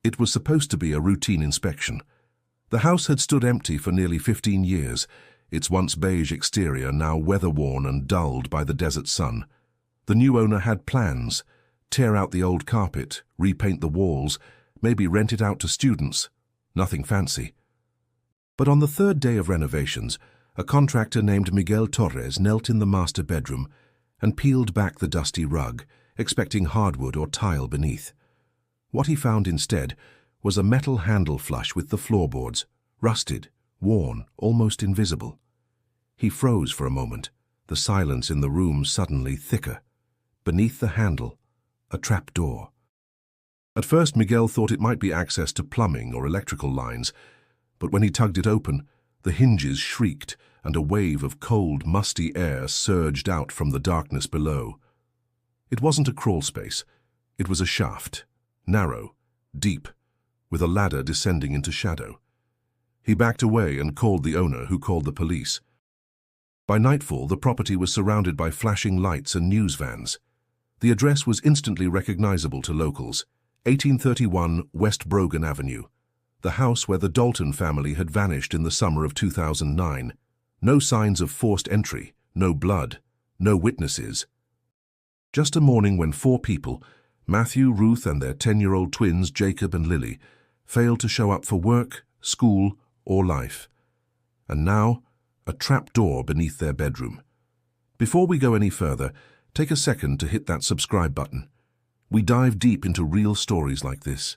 It was supposed to be a routine inspection. The house had stood empty for nearly 15 years, its once beige exterior now weather-worn and dulled by the desert sun. The new owner had plans: tear out the old carpet, repaint the walls, maybe rent it out to students. Nothing fancy. But on the third day of renovations, a contractor named Miguel Torres knelt in the master bedroom and peeled back the dusty rug, expecting hardwood or tile beneath. What he found instead was a metal handle flush with the floorboards, rusted, worn, almost invisible. He froze for a moment, the silence in the room suddenly thicker. Beneath the handle, a trapdoor. At first, Miguel thought it might be access to plumbing or electrical lines, but when he tugged it open, the hinges shrieked and a wave of cold, musty air surged out from the darkness below. It wasn't a crawl space. It was a shaft, narrow, deep, with a ladder descending into shadow. He backed away and called the owner, who called the police. By nightfall, the property was surrounded by flashing lights and news vans. The address was instantly recognizable to locals: 1831 West Brogan Avenue, the house where the Dalton family had vanished in the summer of 2009. No signs of forced entry, no blood, no witnesses. Just a morning when 4 people, Matthew, Ruth, and their 10-year-old twins, Jacob and Lily, failed to show up for work, school, or life. And now, a trapdoor beneath their bedroom. Before we go any further, take a second to hit that subscribe button. We dive deep into real stories like this,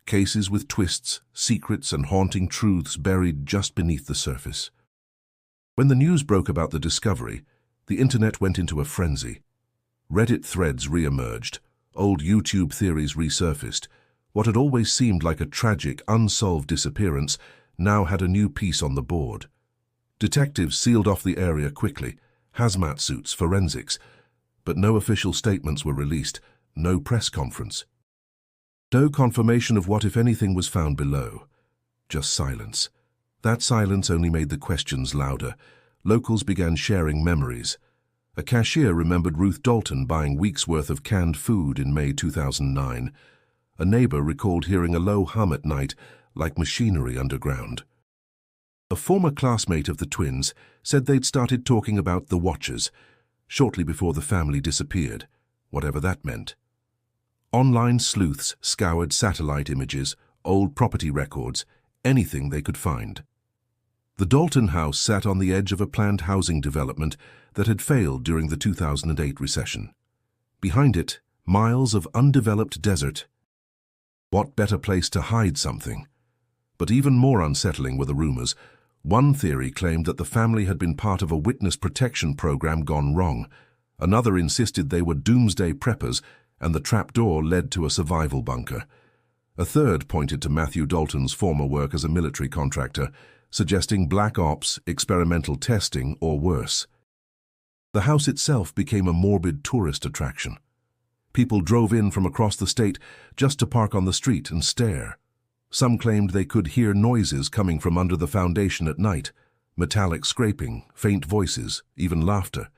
cases with twists, secrets, and haunting truths buried just beneath the surface. When the news broke about the discovery, the internet went into a frenzy. Reddit threads re-emerged, old YouTube theories resurfaced. What had always seemed like a tragic, unsolved disappearance now had a new piece on the board. Detectives sealed off the area quickly, hazmat suits, forensics, but no official statements were released, no press conference. No confirmation of what, if anything, was found below. Just silence. That silence only made the questions louder. Locals began sharing memories. A cashier remembered Ruth Dalton buying weeks' worth of canned food in May 2009. A neighbor recalled hearing a low hum at night, like machinery underground. A former classmate of the twins said they'd started talking about the Watchers shortly before the family disappeared, whatever that meant. Online sleuths scoured satellite images, old property records, anything they could find. The Dalton house sat on the edge of a planned housing development that had failed during the 2008 recession. Behind it, miles of undeveloped desert. What better place to hide something? But even more unsettling were the rumors. One theory claimed that the family had been part of a witness protection program gone wrong. Another insisted they were doomsday preppers, and the trapdoor led to a survival bunker. A third pointed to Matthew Dalton's former work as a military contractor, suggesting black ops, experimental testing, or worse. The house itself became a morbid tourist attraction. People drove in from across the state just to park on the street and stare. Some claimed they could hear noises coming from under the foundation at night, metallic scraping, faint voices, even laughter.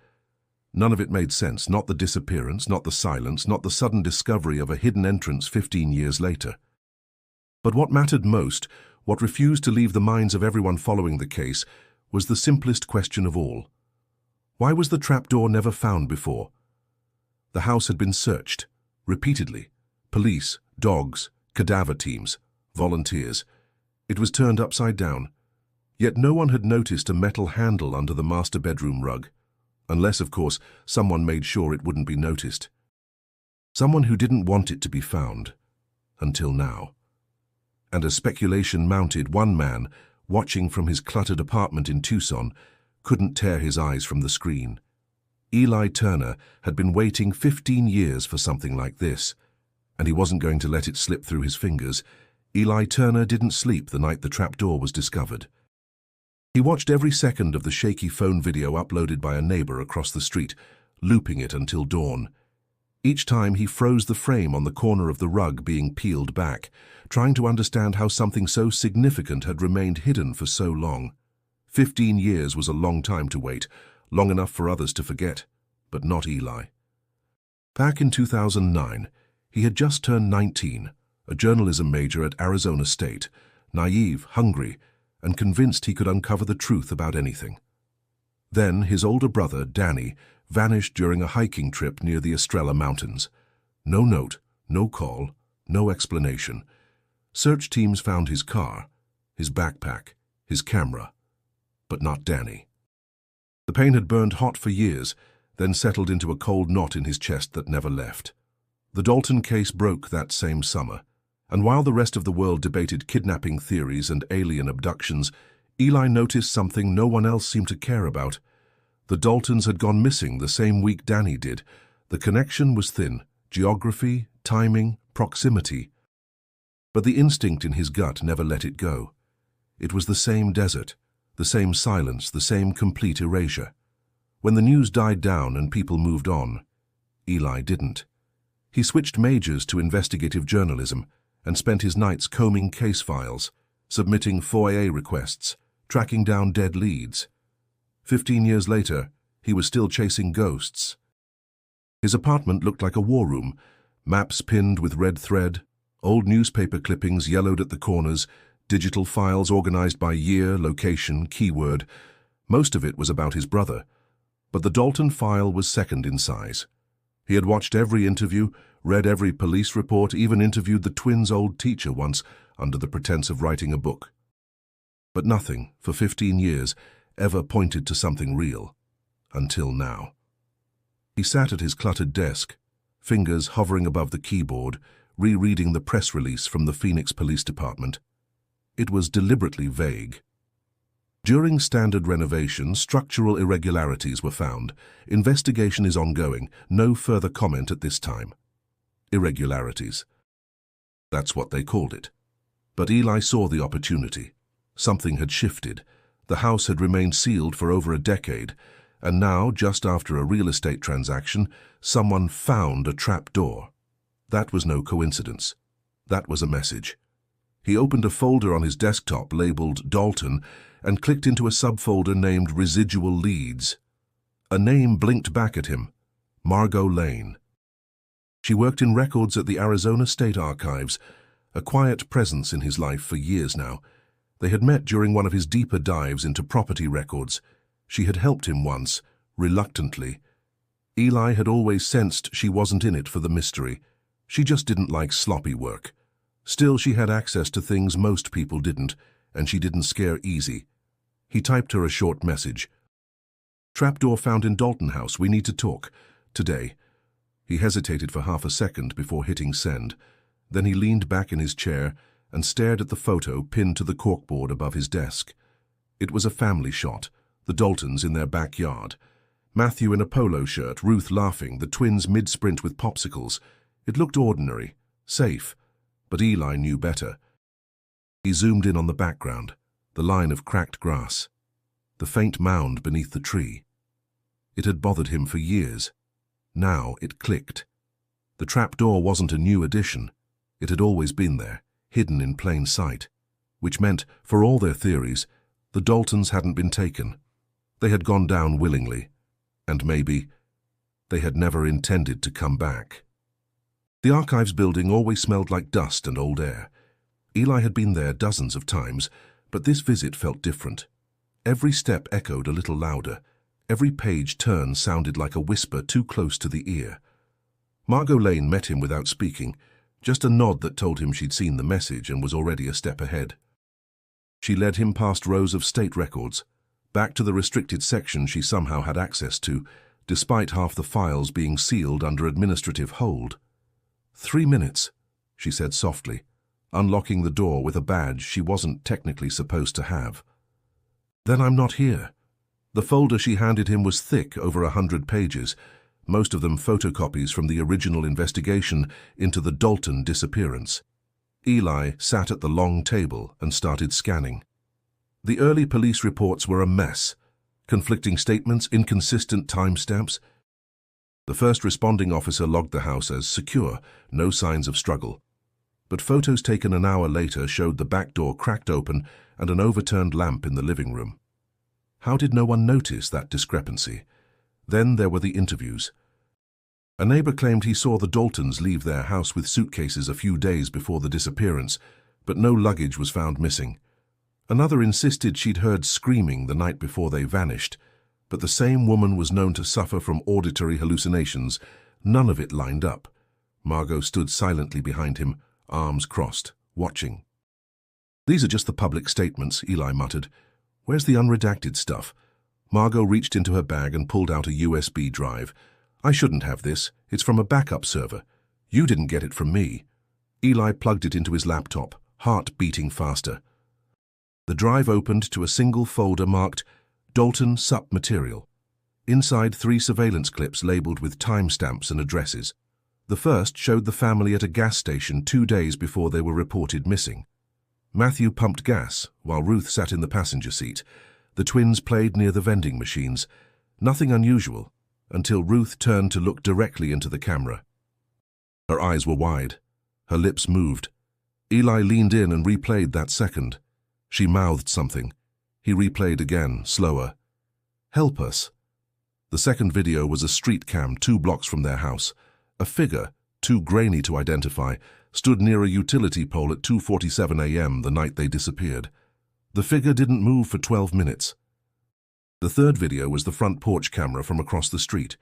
None of it made sense, not the disappearance, not the silence, not the sudden discovery of a hidden entrance 15 years later. But what mattered most, what refused to leave the minds of everyone following the case, was the simplest question of all. Why was the trapdoor never found before? The house had been searched, repeatedly. Police, dogs, cadaver teams, volunteers. It was turned upside down. Yet no one had noticed a metal handle under the master bedroom rug. Unless, of course, someone made sure it wouldn't be noticed. Someone who didn't want it to be found. Until now. And as speculation mounted, one man, watching from his cluttered apartment in Tucson, couldn't tear his eyes from the screen. Eli Turner had been waiting 15 years for something like this, and he wasn't going to let it slip through his fingers. Eli Turner didn't sleep the night the trapdoor was discovered. He watched every second of the shaky phone video uploaded by a neighbor across the street, looping it until dawn. Each time he froze the frame on the corner of the rug being peeled back, trying to understand how something so significant had remained hidden for so long. 15 years was a long time to wait, long enough for others to forget, but not Eli. Back in 2009, he had just turned 19, a journalism major at Arizona State, naive, hungry, and convinced he could uncover the truth about anything. Then his older brother, Danny, vanished during a hiking trip near the Estrella Mountains. No note, no call, no explanation. Search teams found his car, his backpack, his camera, but not Danny. The pain had burned hot for years, then settled into a cold knot in his chest that never left. The Dalton case broke that same summer, and while the rest of the world debated kidnapping theories and alien abductions, Eli noticed something no one else seemed to care about. The Daltons had gone missing the same week Danny did. The connection was thin: geography, timing, proximity. But the instinct in his gut never let it go. It was the same desert, the same silence, the same complete erasure. When the news died down and people moved on, Eli didn't. He switched majors to investigative journalism and spent his nights combing case files, submitting FOIA requests, tracking down dead leads. 15 years later, he was still chasing ghosts. His apartment looked like a war room, maps pinned with red thread, old newspaper clippings yellowed at the corners, digital files organized by year, location, keyword. Most of it was about his brother, but the Dalton file was second in size. He had watched every interview, read every police report, even interviewed the twins' old teacher once under the pretense of writing a book. But nothing, for 15 years, ever pointed to something real. Until now. He sat at his cluttered desk, fingers hovering above the keyboard, rereading the press release from the Phoenix Police Department. It was deliberately vague. During standard renovation, structural irregularities were found. Investigation is ongoing. No further comment at this time. Irregularities. That's what they called it. But Eli saw the opportunity. Something had shifted. The house had remained sealed for over a decade, and now, just after a real estate transaction, someone found a trapdoor. That was no coincidence. That was a message. He opened a folder on his desktop labeled Dalton and clicked into a subfolder named Residual Leads. A name blinked back at him: Margot Lane. She worked in records at the Arizona State Archives, a quiet presence in his life for years now. They had met during one of his deeper dives into property records. She had helped him once, reluctantly. Eli had always sensed she wasn't in it for the mystery. She just didn't like sloppy work. Still, she had access to things most people didn't, and she didn't scare easy. He typed her a short message. "Trapdoor found in Dalton House. We need to talk. Today." He hesitated for half a second before hitting send. Then he leaned back in his chair and stared at the photo pinned to the corkboard above his desk. It was a family shot, the Daltons in their backyard. Matthew in a polo shirt, Ruth laughing, the twins mid-sprint with popsicles. It looked ordinary, safe, but Eli knew better. He zoomed in on the background, the line of cracked grass, the faint mound beneath the tree. It had bothered him for years. Now it clicked. The trapdoor wasn't a new addition. It had always been there, hidden in plain sight, which meant, for all their theories, the Daltons hadn't been taken. They had gone down willingly, and maybe they had never intended to come back. The archives building always smelled like dust and old air. Eli had been there dozens of times, but this visit felt different. Every step echoed a little louder. Every page turn sounded like a whisper too close to the ear. Margot Lane met him without speaking, just a nod that told him she'd seen the message and was already a step ahead. She led him past rows of state records, back to the restricted section she somehow had access to, despite half the files being sealed under administrative hold. 3 minutes, she said softly, unlocking the door with a badge she wasn't technically supposed to have. Then I'm not here. The folder she handed him was thick, over 100 pages, most of them photocopies from the original investigation into the Dalton disappearance. Eli sat at the long table and started scanning. The early police reports were a mess. Conflicting statements, inconsistent timestamps. The first responding officer logged the house as secure, no signs of struggle. But photos taken an hour later showed the back door cracked open and an overturned lamp in the living room. How did no one notice that discrepancy? Then there were the interviews. A neighbor claimed he saw the Daltons leave their house with suitcases a few days before the disappearance, but no luggage was found missing. Another insisted she'd heard screaming the night before they vanished, but the same woman was known to suffer from auditory hallucinations. None of it lined up. Margot stood silently behind him, arms crossed, watching. "These are just the public statements," Eli muttered. "Where's the unredacted stuff?" Margot reached into her bag and pulled out a USB drive. "I shouldn't have this. It's from a backup server. You didn't get it from me." Eli plugged it into his laptop, heart beating faster. The drive opened to a single folder marked Dalton Sup Material. Inside, 3 surveillance clips labeled with timestamps and addresses. The first showed the family at a gas station 2 days before they were reported missing. Matthew pumped gas, while Ruth sat in the passenger seat. The twins played near the vending machines. Nothing unusual, until Ruth turned to look directly into the camera. Her eyes were wide. Her lips moved. Eli leaned in and replayed that second. She mouthed something. He replayed again, slower. "Help us." The second video was a street cam 2 blocks from their house. A figure, too grainy to identify, stood near a utility pole at 2:47 a.m. the night they disappeared. The figure didn't move for 12 minutes. The third video was the front porch camera from across the street.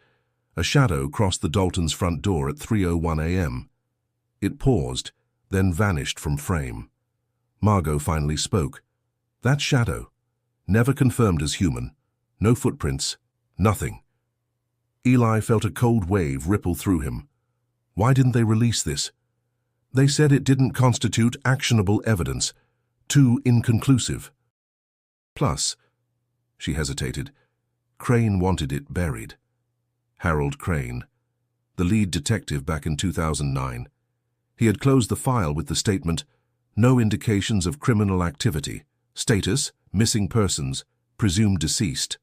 A shadow crossed the Daltons' front door at 3:01 a.m. It paused, then vanished from frame. Margot finally spoke. "That shadow. Never confirmed as human. No footprints. Nothing." Eli felt a cold wave ripple through him. Why didn't they release this? They said it didn't constitute actionable evidence. Too inconclusive. Plus, she hesitated, Crane wanted it buried. Harold Crane, the lead detective back in 2009. He had closed the file with the statement, "No indications of criminal activity. Status, missing persons, presumed deceased."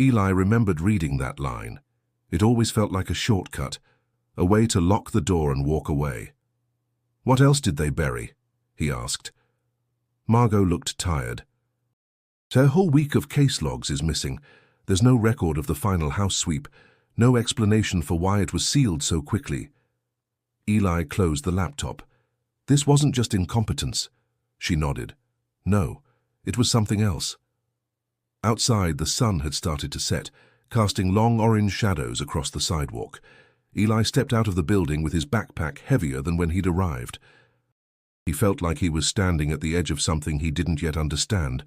Eli remembered reading that line. It always felt like a shortcut, a way to lock the door and walk away. "What else did they bury?" he asked. Margot looked tired. "Their whole week of case logs is missing. There's no record of the final house sweep, no explanation for why it was sealed so quickly." Eli closed the laptop. "This wasn't just incompetence." She nodded. "No, it was something else." Outside, the sun had started to set, casting long orange shadows across the sidewalk. Eli stepped out of the building with his backpack heavier than when he'd arrived. He felt like he was standing at the edge of something he didn't yet understand,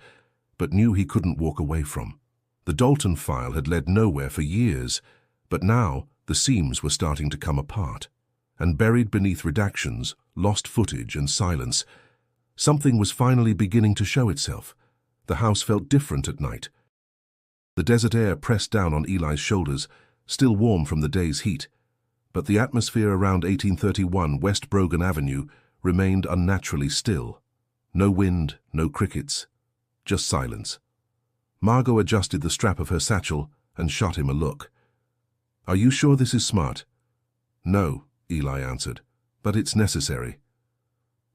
but knew he couldn't walk away from. The Dalton file had led nowhere for years, but now the seams were starting to come apart. And buried beneath redactions, lost footage and silence, something was finally beginning to show itself. The house felt different at night. The desert air pressed down on Eli's shoulders, still warm from the day's heat, but the atmosphere around 1831 West Brogan Avenue remained unnaturally still. No wind, no crickets, just silence. Margot adjusted the strap of her satchel and shot him a look. "Are you sure this is smart?" "No," Eli answered, "but it's necessary."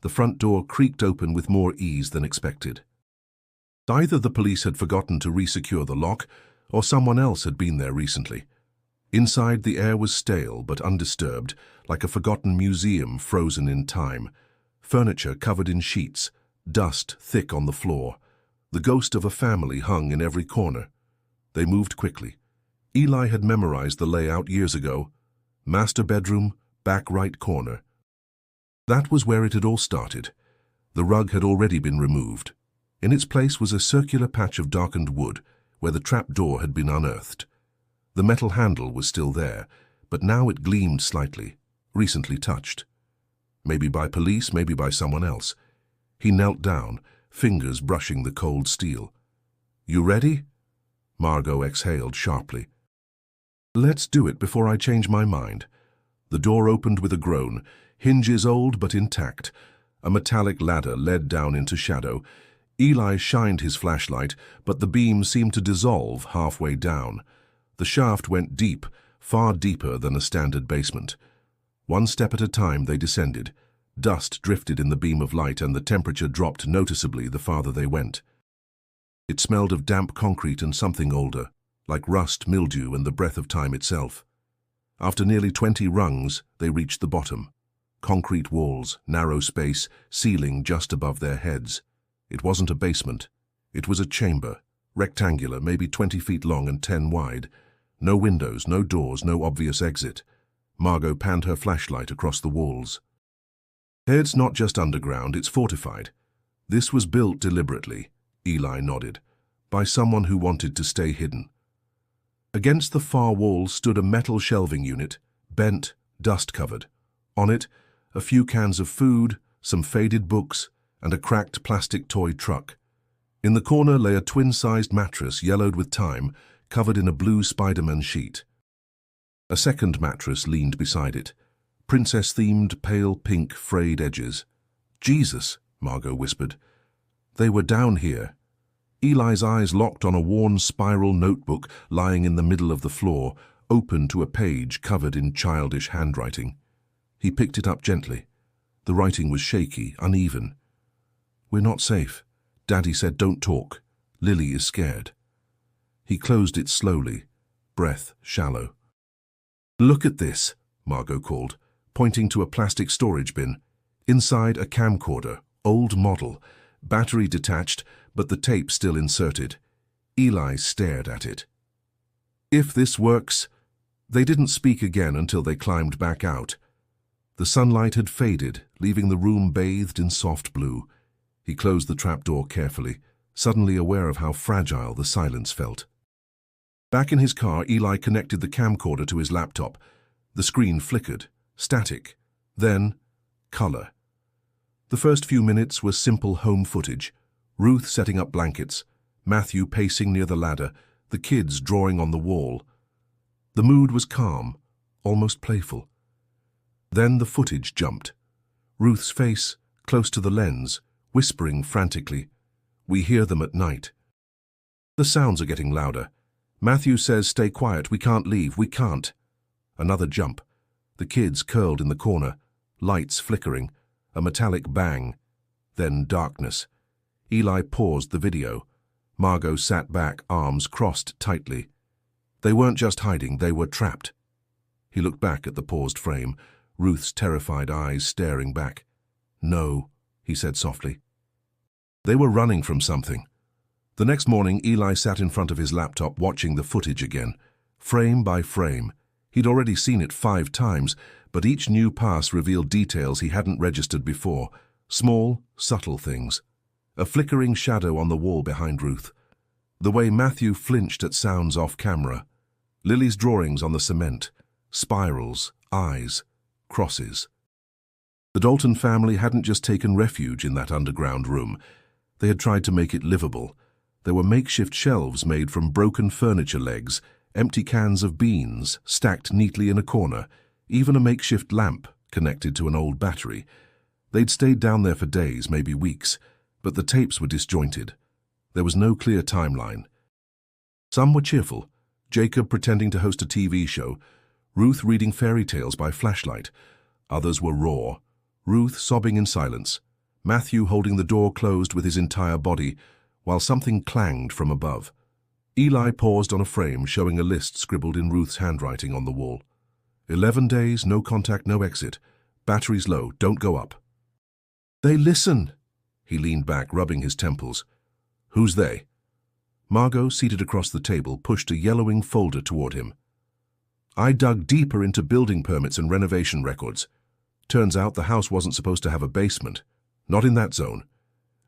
The front door creaked open with more ease than expected. Either the police had forgotten to resecure the lock, or someone else had been there recently. Inside, the air was stale but undisturbed, like a forgotten museum frozen in time. Furniture covered in sheets, dust thick on the floor. The ghost of a family hung in every corner. They moved quickly. Eli had memorized the layout years ago. Master bedroom, back right corner. That was where it had all started. The rug had already been removed. In its place was a circular patch of darkened wood, where the trapdoor had been unearthed. The metal handle was still there, but now it gleamed slightly, recently touched. Maybe by police, maybe by someone else. He knelt down, fingers brushing the cold steel. "You ready?" Margot exhaled sharply. "Let's do it before I change my mind." The door opened with a groan, hinges old but intact. A metallic ladder led down into shadow. Eli shined his flashlight, but the beam seemed to dissolve halfway down. The shaft went deep, far deeper than a standard basement. One step at a time they descended. Dust drifted in the beam of light and the temperature dropped noticeably the farther they went. It smelled of damp concrete and something older, like rust, mildew, and the breath of time itself. After nearly 20 rungs, they reached the bottom. Concrete walls, narrow space, ceiling just above their heads. It wasn't a basement. It was a chamber, rectangular, maybe 20 feet long and 10 wide. No windows, no doors, no obvious exit. Margot panned her flashlight across the walls. It's not just underground, it's fortified. This was built deliberately, Eli nodded, by someone who wanted to stay hidden. Against the far wall stood a metal shelving unit, bent, dust-covered. On it, a few cans of food, some faded books, and a cracked plastic toy truck. In the corner lay a twin-sized mattress, yellowed with time, covered in a blue Spider-Man sheet. A second mattress leaned beside it, princess-themed, pale pink frayed edges. "Jesus," Margot whispered. They were down here. Eli's eyes locked on a worn spiral notebook lying in the middle of the floor, open to a page covered in childish handwriting. He picked it up gently. The writing was shaky, uneven. "We're not safe. Daddy said don't talk. Lily is scared." He closed it slowly, breath shallow. "Look at this," Margot called, pointing to a plastic storage bin. Inside, a camcorder, old model, battery detached, but the tape still inserted. Eli stared at it. "If this works..." They didn't speak again until they climbed back out. The sunlight had faded, leaving the room bathed in soft blue. He closed the trapdoor carefully, suddenly aware of how fragile the silence felt. Back in his car, Eli connected the camcorder to his laptop. The screen flickered, static, then color. The first few minutes were simple home footage. Ruth setting up blankets, Matthew pacing near the ladder, the kids drawing on the wall. The mood was calm, almost playful. Then the footage jumped. Ruth's face, close to the lens, whispering frantically, "We hear them at night." "The sounds are getting louder. Matthew says stay quiet, we can't leave, we can't." Another jump. The kids curled in the corner, lights flickering, a metallic bang. Then darkness. Eli paused the video. Margot sat back, arms crossed tightly. They weren't just hiding, they were trapped. He looked back at the paused frame, Ruth's terrified eyes staring back. "No," he said softly. They were running from something. The next morning, Eli sat in front of his laptop watching the footage again, frame by frame. He'd already seen it 5 times, but each new pass revealed details he hadn't registered before. Small, subtle things. A flickering shadow on the wall behind Ruth. The way Matthew flinched at sounds off camera. Lily's drawings on the cement. Spirals, eyes, crosses. The Dalton family hadn't just taken refuge in that underground room. They had tried to make it livable. There were makeshift shelves made from broken furniture legs, empty cans of beans stacked neatly in a corner, even a makeshift lamp connected to an old battery. They'd stayed down there for days, maybe weeks, but the tapes were disjointed. There was no clear timeline. Some were cheerful, Jacob pretending to host a TV show, Ruth reading fairy tales by flashlight. Others were raw, Ruth sobbing in silence, Matthew holding the door closed with his entire body, while something clanged from above. Eli paused on a frame showing a list scribbled in Ruth's handwriting on the wall. 11 days, no contact, no exit. Batteries low, don't go up. "They listen!" He leaned back, rubbing his temples. "Who's they?" Margot, seated across the table, pushed a yellowing folder toward him. "I dug deeper into building permits and renovation records. Turns out the house wasn't supposed to have a basement. Not in that zone.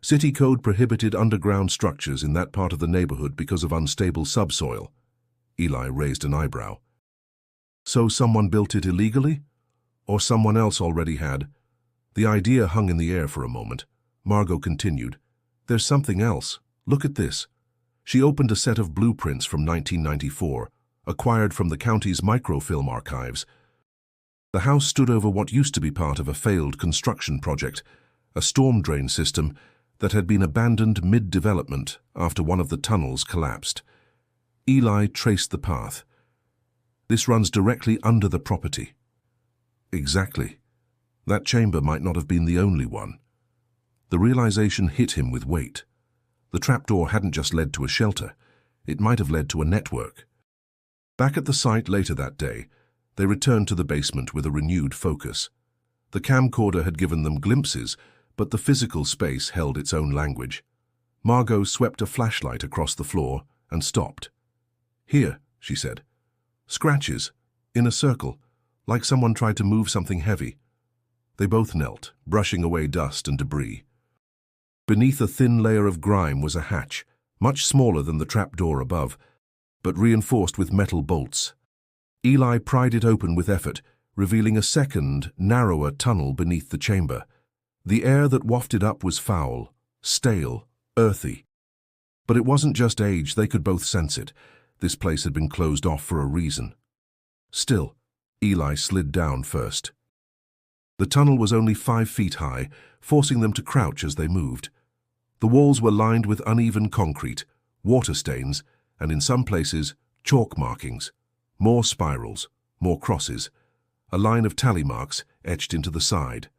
City code prohibited underground structures in that part of the neighborhood because of unstable subsoil." Eli raised an eyebrow. "So someone built it illegally? Or someone else already had?" The idea hung in the air for a moment. Margot continued, "There's something else. Look at this." She opened a set of blueprints from 1994, acquired from the county's microfilm archives. The house stood over what used to be part of a failed construction project, a storm drain system that had been abandoned mid-development after one of the tunnels collapsed. Eli traced the path. "This runs directly under the property." Exactly. That chamber might not have been the only one. The realization hit him with weight. The trapdoor hadn't just led to a shelter. It might have led to a network. Back at the site later that day, They returned to the basement with a renewed focus. The camcorder had given them glimpses, but the physical space held its own language. Margot swept a flashlight across the floor and stopped. "Here," she said. "Scratches, in a circle, like someone tried to move something heavy." They both knelt, brushing away dust and debris. Beneath a thin layer of grime was a hatch, much smaller than the trapdoor above, but reinforced with metal bolts. Eli pried it open with effort, revealing a second, narrower tunnel beneath the chamber. The air that wafted up was foul, stale, earthy. But it wasn't just age, they could both sense it. This place had been closed off for a reason. Still, Eli slid down first. The tunnel was only 5 feet high, forcing them to crouch as they moved. The walls were lined with uneven concrete, water stains, and in some places, chalk markings. More spirals, more crosses, a line of tally marks etched into the side.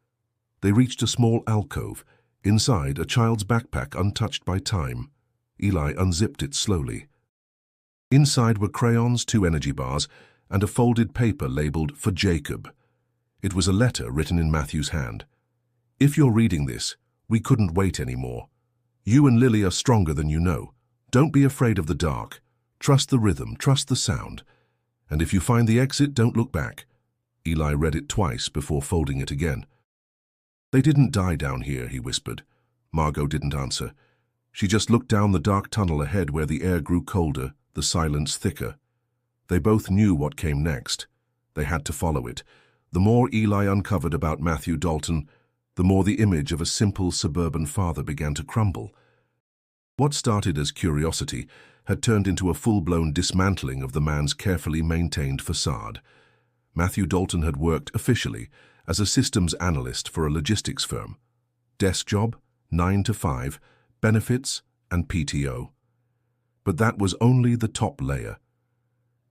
They reached a small alcove, inside a child's backpack untouched by time. Eli unzipped it slowly. Inside were crayons, 2 energy bars, and a folded paper labeled "For Jacob." It was a letter written in Matthew's hand. "If you're reading this, we couldn't wait anymore. You and Lily are stronger than you know. Don't be afraid of the dark. Trust the rhythm, trust the sound. And if you find the exit, don't look back." Eli read it twice before folding it again. "They didn't die down here," he whispered. Margot didn't answer. She just looked down the dark tunnel ahead where the air grew colder, the silence thicker. They both knew what came next. They had to follow it. The more Eli uncovered about Matthew Dalton, the more the image of a simple suburban father began to crumble. What started as curiosity had turned into a full-blown dismantling of the man's carefully maintained facade. Matthew Dalton had worked officially as a systems analyst for a logistics firm. Desk job, 9 to 5, benefits, and PTO. But that was only the top layer.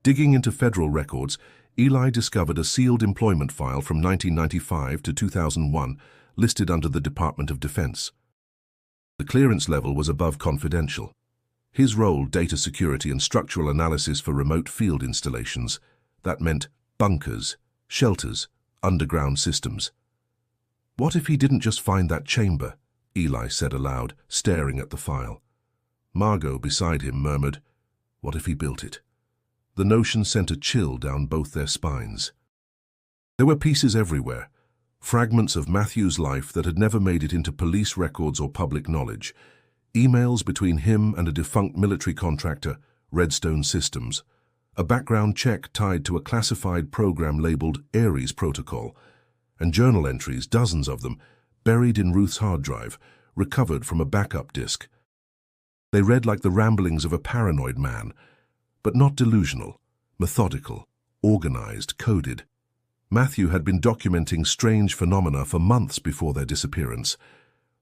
Digging into federal records, Eli discovered a sealed employment file from 1995 to 2001 listed under the Department of Defense. The clearance level was above confidential. His role, data security and structural analysis for remote field installations. That meant bunkers, shelters, underground systems. What if he didn't just find that chamber? Eli said aloud, staring at the file. Margot, beside him, murmured, "What if he built it?" The notion sent a chill down both their spines. There were pieces everywhere, fragments of Matthew's life that had never made it into police records or public knowledge, emails between him and a defunct military contractor, Redstone Systems, a background check tied to a classified program labeled Ares Protocol, and journal entries, dozens of them, buried in Ruth's hard drive, recovered from a backup disk. They read like the ramblings of a paranoid man, but not delusional, methodical, organized, coded. Matthew had been documenting strange phenomena for months before their disappearance.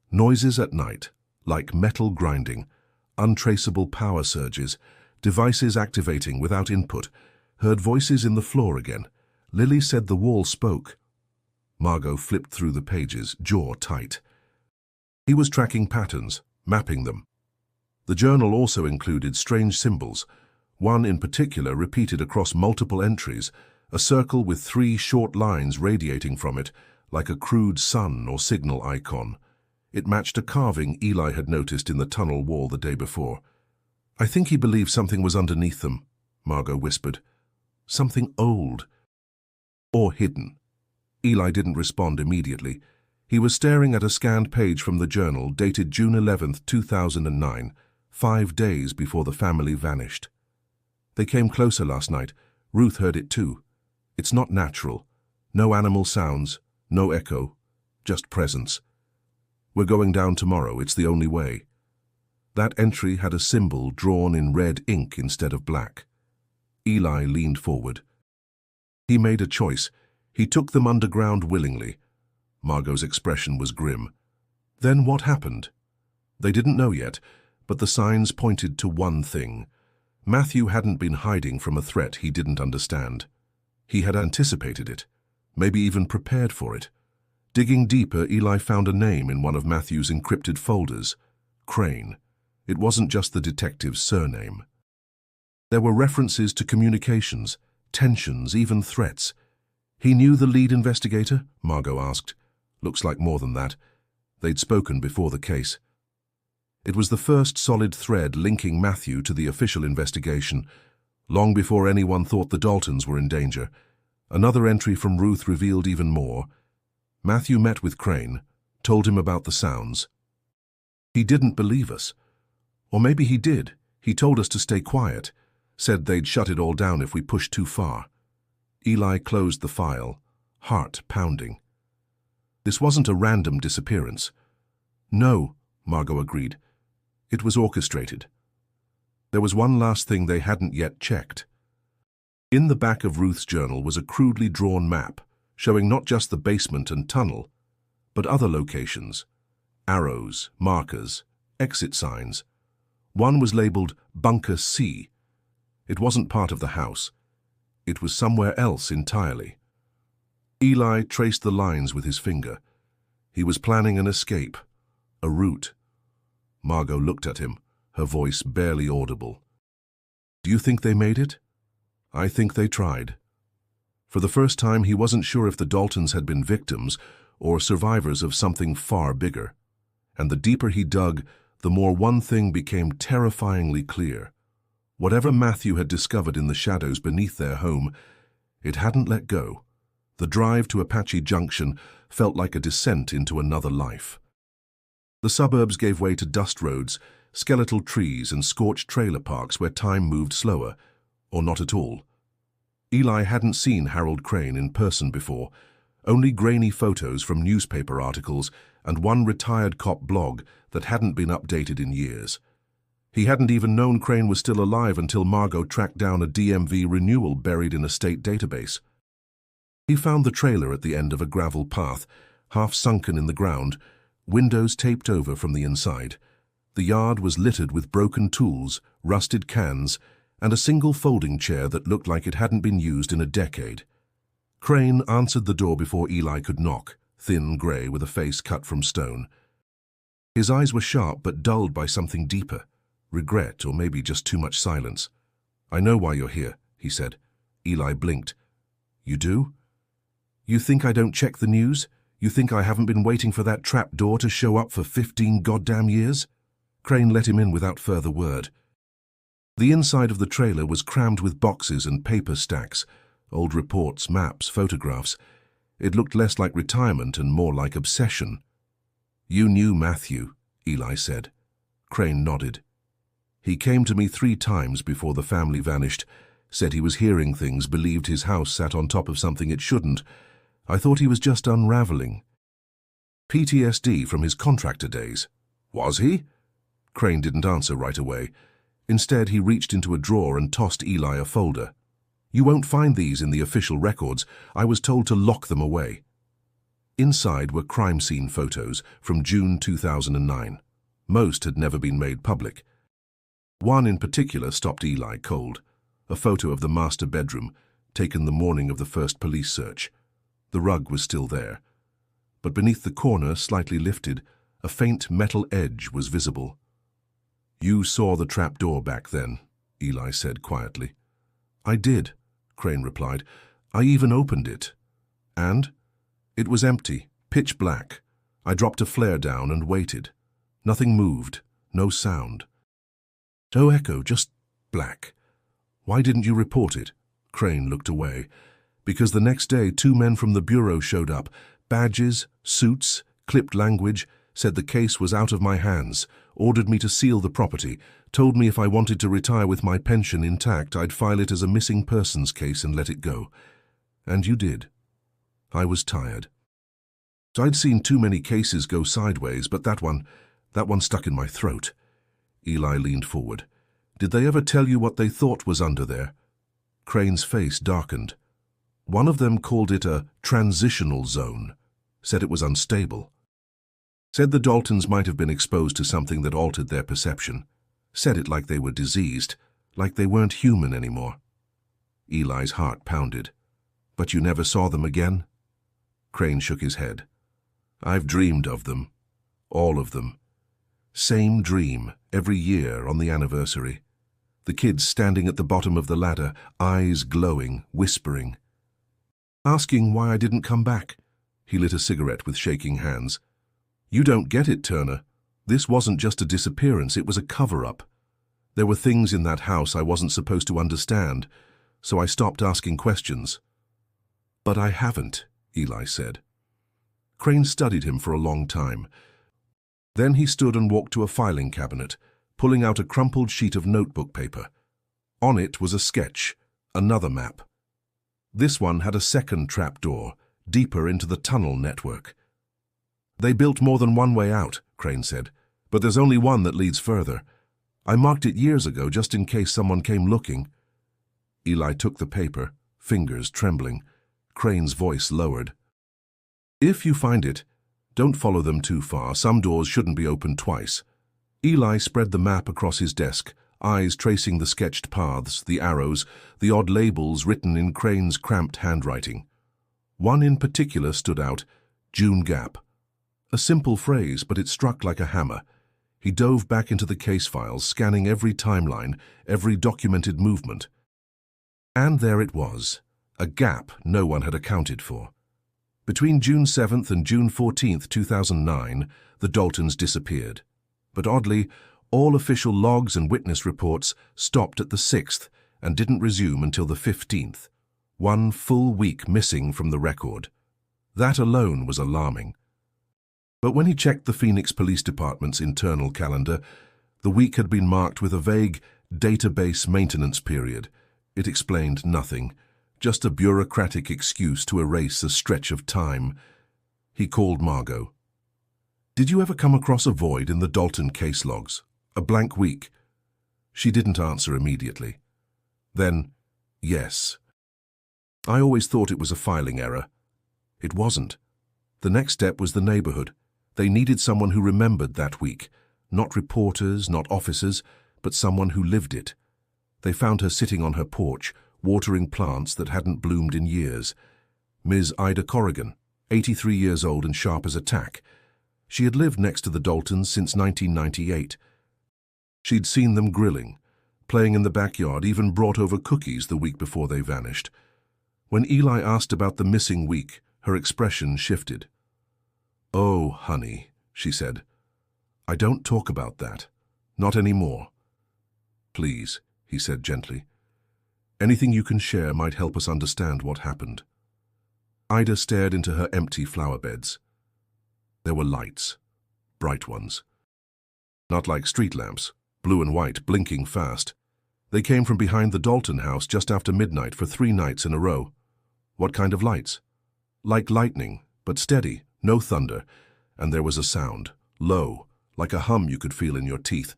Noises at night, like metal grinding, untraceable power surges, devices activating without input, heard voices in the floor again. Lily said the wall spoke. Margot flipped through the pages, jaw tight. He was tracking patterns, mapping them. The journal also included strange symbols. One in particular repeated across multiple entries, a circle with 3 short lines radiating from it, like a crude sun or signal icon. It matched a carving Eli had noticed in the tunnel wall the day before. "I think he believed something was underneath them," Margot whispered. "Something old. Or hidden." Eli didn't respond immediately. He was staring at a scanned page from the journal dated June 11, 2009, 5 days before the family vanished. "They came closer last night. Ruth heard it too. It's not natural. No animal sounds, no echo, just presence. We're going down tomorrow, it's the only way." That entry had a symbol drawn in red ink instead of black. Eli leaned forward. He made a choice. He took them underground willingly. Margot's expression was grim. Then what happened? They didn't know yet, but the signs pointed to one thing. Matthew hadn't been hiding from a threat he didn't understand. He had anticipated it, maybe even prepared for it. Digging deeper, Eli found a name in one of Matthew's encrypted folders. Crane. It wasn't just the detective's surname. There were references to communications, tensions, even threats. "He knew the lead investigator?" Margot asked. "Looks like more than that. They'd spoken before the case." It was the first solid thread linking Matthew to the official investigation, long before anyone thought the Daltons were in danger. Another entry from Ruth revealed even more. Matthew met with Crane, told him about the sounds. "He didn't believe us. Or maybe he did. He told us to stay quiet, said they'd shut it all down if we pushed too far." Eli closed the file, heart pounding. "This wasn't a random disappearance." "No," Margot agreed. "It was orchestrated." There was one last thing they hadn't yet checked. In the back of Ruth's journal was a crudely drawn map, showing not just the basement and tunnel, but other locations. Arrows, markers, exit signs. One was labeled Bunker C. It wasn't part of the house. It was somewhere else entirely. Eli traced the lines with his finger. He was planning an escape, a route. Margot looked at him, her voice barely audible. "Do you think they made it?" "I think they tried." For the first time, he wasn't sure if the Daltons had been victims or survivors of something far bigger. And the deeper he dug, the more one thing became terrifyingly clear. Whatever Matthew had discovered in the shadows beneath their home, it hadn't let go. The drive to Apache Junction felt like a descent into another life. The suburbs gave way to dust roads, skeletal trees, and scorched trailer parks where time moved slower, or not at all. Eli hadn't seen Harold Crane in person before, only grainy photos from newspaper articles and one retired cop blog that hadn't been updated in years. He hadn't even known Crane was still alive until Margot tracked down a DMV renewal buried in a state database. He found the trailer at the end of a gravel path, half sunken in the ground, windows taped over from the inside. The yard was littered with broken tools, rusted cans, and a single folding chair that looked like it hadn't been used in a decade. Crane answered the door before Eli could knock, thin grey with a face cut from stone. His eyes were sharp but dulled by something deeper, regret or maybe just too much silence. "I know why you're here," he said. Eli blinked. "You do? You think I don't check the news? You think I haven't been waiting for that trapdoor to show up for 15 goddamn years?" Crane let him in without further word. The inside of the trailer was crammed with boxes and paper stacks, old reports, maps, photographs. It looked less like retirement and more like obsession. "You knew Matthew," Eli said. Crane nodded. "He came to me 3 times before the family vanished, said he was hearing things, believed his house sat on top of something it shouldn't. I thought he was just unraveling. PTSD from his contractor days." "Was he?" Crane didn't answer right away. Instead, he reached into a drawer and tossed Eli a folder. "You won't find these in the official records. I was told to lock them away." Inside were crime scene photos from June 2009. Most had never been made public. One in particular stopped Eli cold. A photo of the master bedroom, taken the morning of the first police search. The rug was still there. But beneath the corner, slightly lifted, a faint metal edge was visible. "You saw the trapdoor back then," Eli said quietly. "I did," Crane replied. "I even opened it. And? It was empty, pitch black. I dropped a flare down and waited. Nothing moved, no sound. No echo, just black. Why didn't you report it?" Crane looked away. "Because the next day 2 men from the bureau showed up. Badges, suits, clipped language, said the case was out of my hands, ordered me to seal the property, told me if I wanted to retire with my pension intact, I'd file it as a missing persons case and let it go. And you did. I was tired. I'd seen too many cases go sideways, but that one stuck in my throat." Eli leaned forward. "Did they ever tell you what they thought was under there?" Crane's face darkened. "One of them called it a transitional zone, said it was unstable. Said the Daltons might have been exposed to something that altered their perception. Said it like they were diseased, like they weren't human anymore." Eli's heart pounded. "But you never saw them again?" Crane shook his head. "I've dreamed of them. All of them. Same dream, every year on the anniversary. The kids standing at the bottom of the ladder, eyes glowing, whispering. Asking why I didn't come back. He lit a cigarette with shaking hands. You don't get it, Turner. This wasn't just a disappearance, it was a cover-up. There were things in that house I wasn't supposed to understand, so I stopped asking questions. But I haven't, Eli said. Crane studied him for a long time. Then he stood and walked to a filing cabinet, pulling out a crumpled sheet of notebook paper. On it was a sketch, another map. This one had a second trapdoor, deeper into the tunnel network. They built more than one way out, Crane said, but there's only one that leads further. I marked it years ago just in case someone came looking. Eli took the paper, fingers trembling. Crane's voice lowered. If you find it, don't follow them too far. Some doors shouldn't be opened twice. Eli spread the map across his desk, eyes tracing the sketched paths, the arrows, the odd labels written in Crane's cramped handwriting. One in particular stood out, June Gap. A simple phrase, but it struck like a hammer. He dove back into the case files, scanning every timeline, every documented movement. And there it was, a gap no one had accounted for. Between June 7th and June 14th, 2009, the Daltons disappeared. But oddly, all official logs and witness reports stopped at the 6th and didn't resume until the 15th. 1 full week missing from the record. That alone was alarming. But when he checked the Phoenix Police Department's internal calendar, the week had been marked with a vague database maintenance period. It explained nothing, just a bureaucratic excuse to erase a stretch of time. He called Margot. Did you ever come across a void in the Dalton case logs? A blank week? She didn't answer immediately. Then, yes. I always thought it was a filing error. It wasn't. The next step was the neighborhood. They needed someone who remembered that week. Not reporters, not officers, but someone who lived it. They found her sitting on her porch, watering plants that hadn't bloomed in years. Ms. Ida Corrigan, 83 years old and sharp as a tack. She had lived next to the Daltons since 1998. She'd seen them grilling, playing in the backyard, even brought over cookies the week before they vanished. When Eli asked about the missing week, her expression shifted. "Oh, honey," she said. "I don't talk about that. Not anymore." "Please," he said gently. "Anything you can share might help us understand what happened." Ida stared into her empty flower beds. There were lights, bright ones. Not like street lamps, blue and white, blinking fast. They came from behind the Dalton house just after midnight for 3 nights in a row. What kind of lights? Like lightning, but steady, no thunder, and there was a sound, low, like a hum you could feel in your teeth.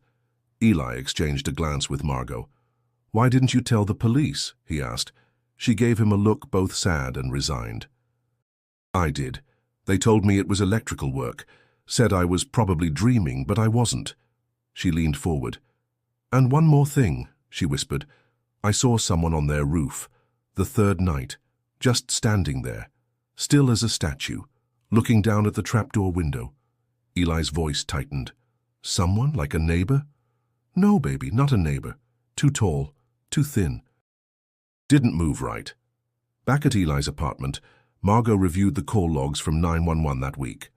Eli exchanged a glance with Margot. "Why didn't you tell the police?" he asked. She gave him a look both sad and resigned. "I did. They told me it was electrical work, said I was probably dreaming, but I wasn't." She leaned forward. "And one more thing," she whispered. "I saw someone on their roof, the 3rd night, just standing there, still as a statue, looking down at the trapdoor window." Eli's voice tightened. "Someone, like a neighbor?" "No, baby, not a neighbor. Too tall, too thin. Didn't move right." Back at Eli's apartment, Margot reviewed the call logs from 911 that week.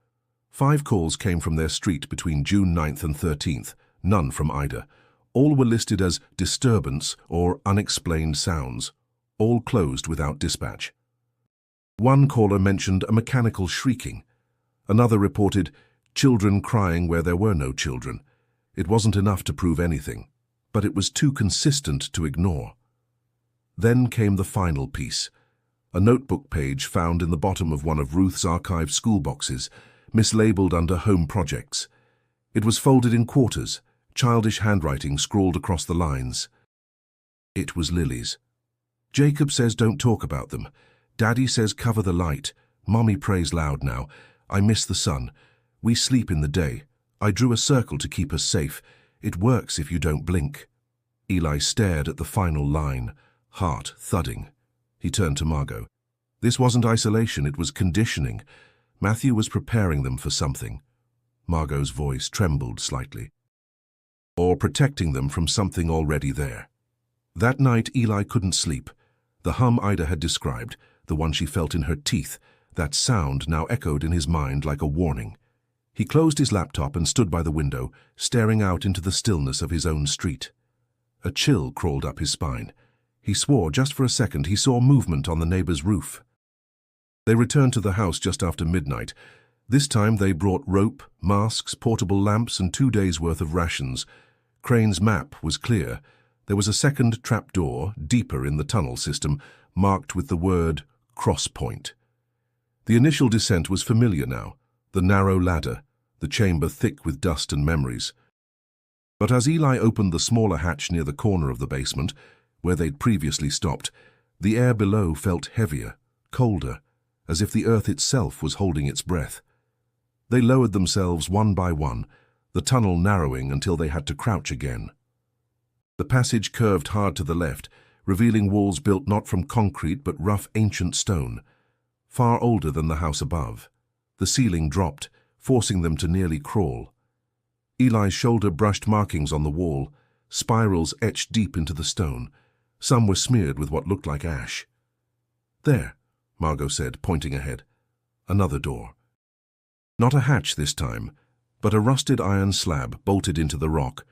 5 calls came from their street between June 9th and 13th, none from Ida. All were listed as disturbance or unexplained sounds, all closed without dispatch. One caller mentioned a mechanical shrieking. Another reported children crying where there were no children. It wasn't enough to prove anything, but it was too consistent to ignore. Then came the final piece, a notebook page found in the bottom of one of Ruth's archived school boxes, mislabeled under Home Projects. It was folded in quarters, childish handwriting scrawled across the lines. It was Lily's. "Jacob says don't talk about them. Daddy says cover the light. Mommy prays loud now. I miss the sun. We sleep in the day. I drew a circle to keep us safe. It works if you don't blink." Eli stared at the final line, heart thudding. He turned to Margot. This wasn't isolation, it was conditioning. Matthew was preparing them for something. Margot's voice trembled slightly. Or protecting them from something already there. That night, Eli couldn't sleep. The hum Ida had described, the one she felt in her teeth, that sound now echoed in his mind like a warning. He closed his laptop and stood by the window, staring out into the stillness of his own street. A chill crawled up his spine. He swore just for a second he saw movement on the neighbor's roof. They returned to the house just after midnight. This time they brought rope, masks, portable lamps, and 2 days' worth of rations. Crane's map was clear. There was a second trapdoor, deeper in the tunnel system, marked with the word Cross Point. The initial descent was familiar now, the narrow ladder, the chamber thick with dust and memories. But as Eli opened the smaller hatch near the corner of the basement, where they'd previously stopped, the air below felt heavier, colder, as if the earth itself was holding its breath. They lowered themselves one by one, the tunnel narrowing until they had to crouch again. The passage curved hard to the left, revealing walls built not from concrete but rough ancient stone, far older than the house above. The ceiling dropped, forcing them to nearly crawl. Eli's shoulder brushed markings on the wall, spirals etched deep into the stone. Some were smeared with what looked like ash. "There," Margot said, pointing ahead. Another door. Not a hatch this time, but a rusted iron slab bolted into the rock.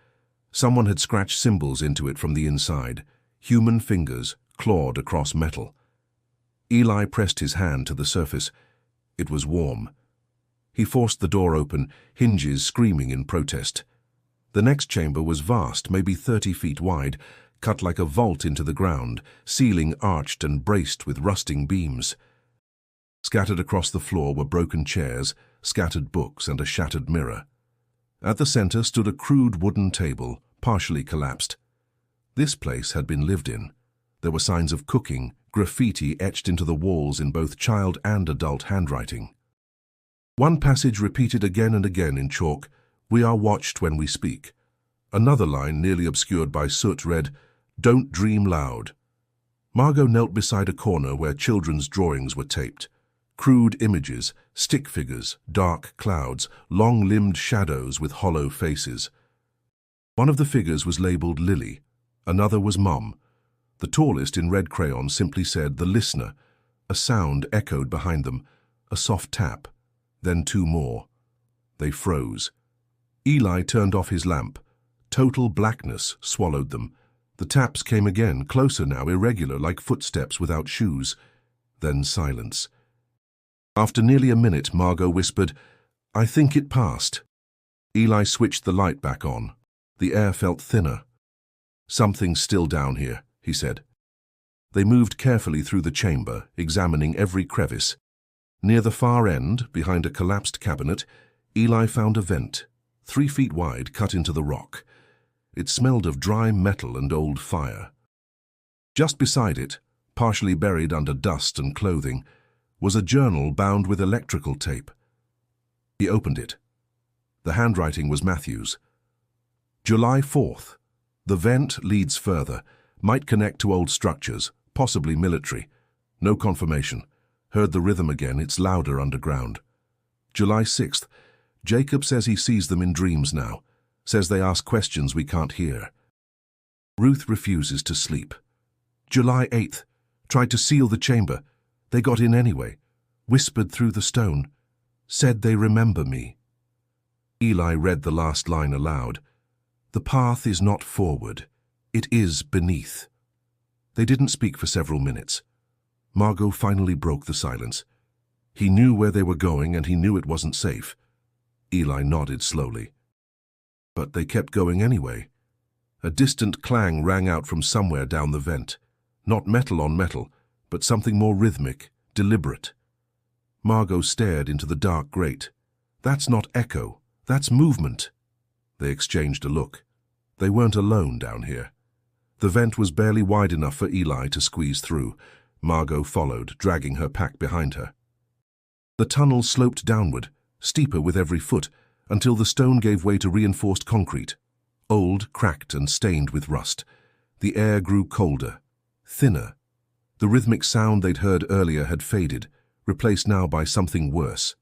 Someone had scratched symbols into it from the inside, human fingers clawed across metal. Eli pressed his hand to the surface. It was warm. He forced the door open, hinges screaming in protest. The next chamber was vast, maybe 30 feet wide, cut like a vault into the ground, ceiling arched and braced with rusting beams. Scattered across the floor were broken chairs, scattered books, and a shattered mirror. At the center stood a crude wooden table, partially collapsed. This place had been lived in. There were signs of cooking, graffiti etched into the walls in both child and adult handwriting. One passage repeated again and again in chalk, "We are watched when we speak." Another line, nearly obscured by soot, read, "Don't dream loud." Margot knelt beside a corner where children's drawings were taped. Crude images, stick figures, dark clouds, long-limbed shadows with hollow faces. One of the figures was labeled Lily, another was Mom. The tallest in red crayon simply said, "The Listener." A sound echoed behind them, a soft tap, then 2 more. They froze. Eli turned off his lamp. Total blackness swallowed them. The taps came again, closer now, irregular, like footsteps without shoes. Then silence. After nearly a minute, Margot whispered, "I think it passed." Eli switched the light back on. The air felt thinner. "Something's still down here," he said. They moved carefully through the chamber, examining every crevice. Near the far end, behind a collapsed cabinet, Eli found a vent, 3 feet wide, cut into the rock. It smelled of dry metal and old fire. Just beside it, partially buried under dust and clothing, was a journal bound with electrical tape. He opened it. The handwriting was Matthew's. July 4th. The vent leads further, might connect to old structures, possibly military. No confirmation. Heard the rhythm again, it's louder underground. July 6th. Jacob says he sees them in dreams now. Says they ask questions we can't hear. Ruth refuses to sleep. July 8th. Tried to seal the chamber. They got in anyway. Whispered through the stone. Said they remember me. Eli read the last line aloud. "The path is not forward. It is beneath." They didn't speak for several minutes. Margot finally broke the silence. He knew where they were going and he knew it wasn't safe. Eli nodded slowly. But they kept going anyway. A distant clang rang out from somewhere down the vent. Not metal on metal, but something more rhythmic, deliberate. Margot stared into the dark grate. "That's not echo, that's movement." They exchanged a look. They weren't alone down here. The vent was barely wide enough for Eli to squeeze through. Margot followed, dragging her pack behind her. The tunnel sloped downward, steeper with every foot, until the stone gave way to reinforced concrete. Old, cracked, and stained with rust. The air grew colder, thinner. The rhythmic sound they'd heard earlier had faded, replaced now by something worse.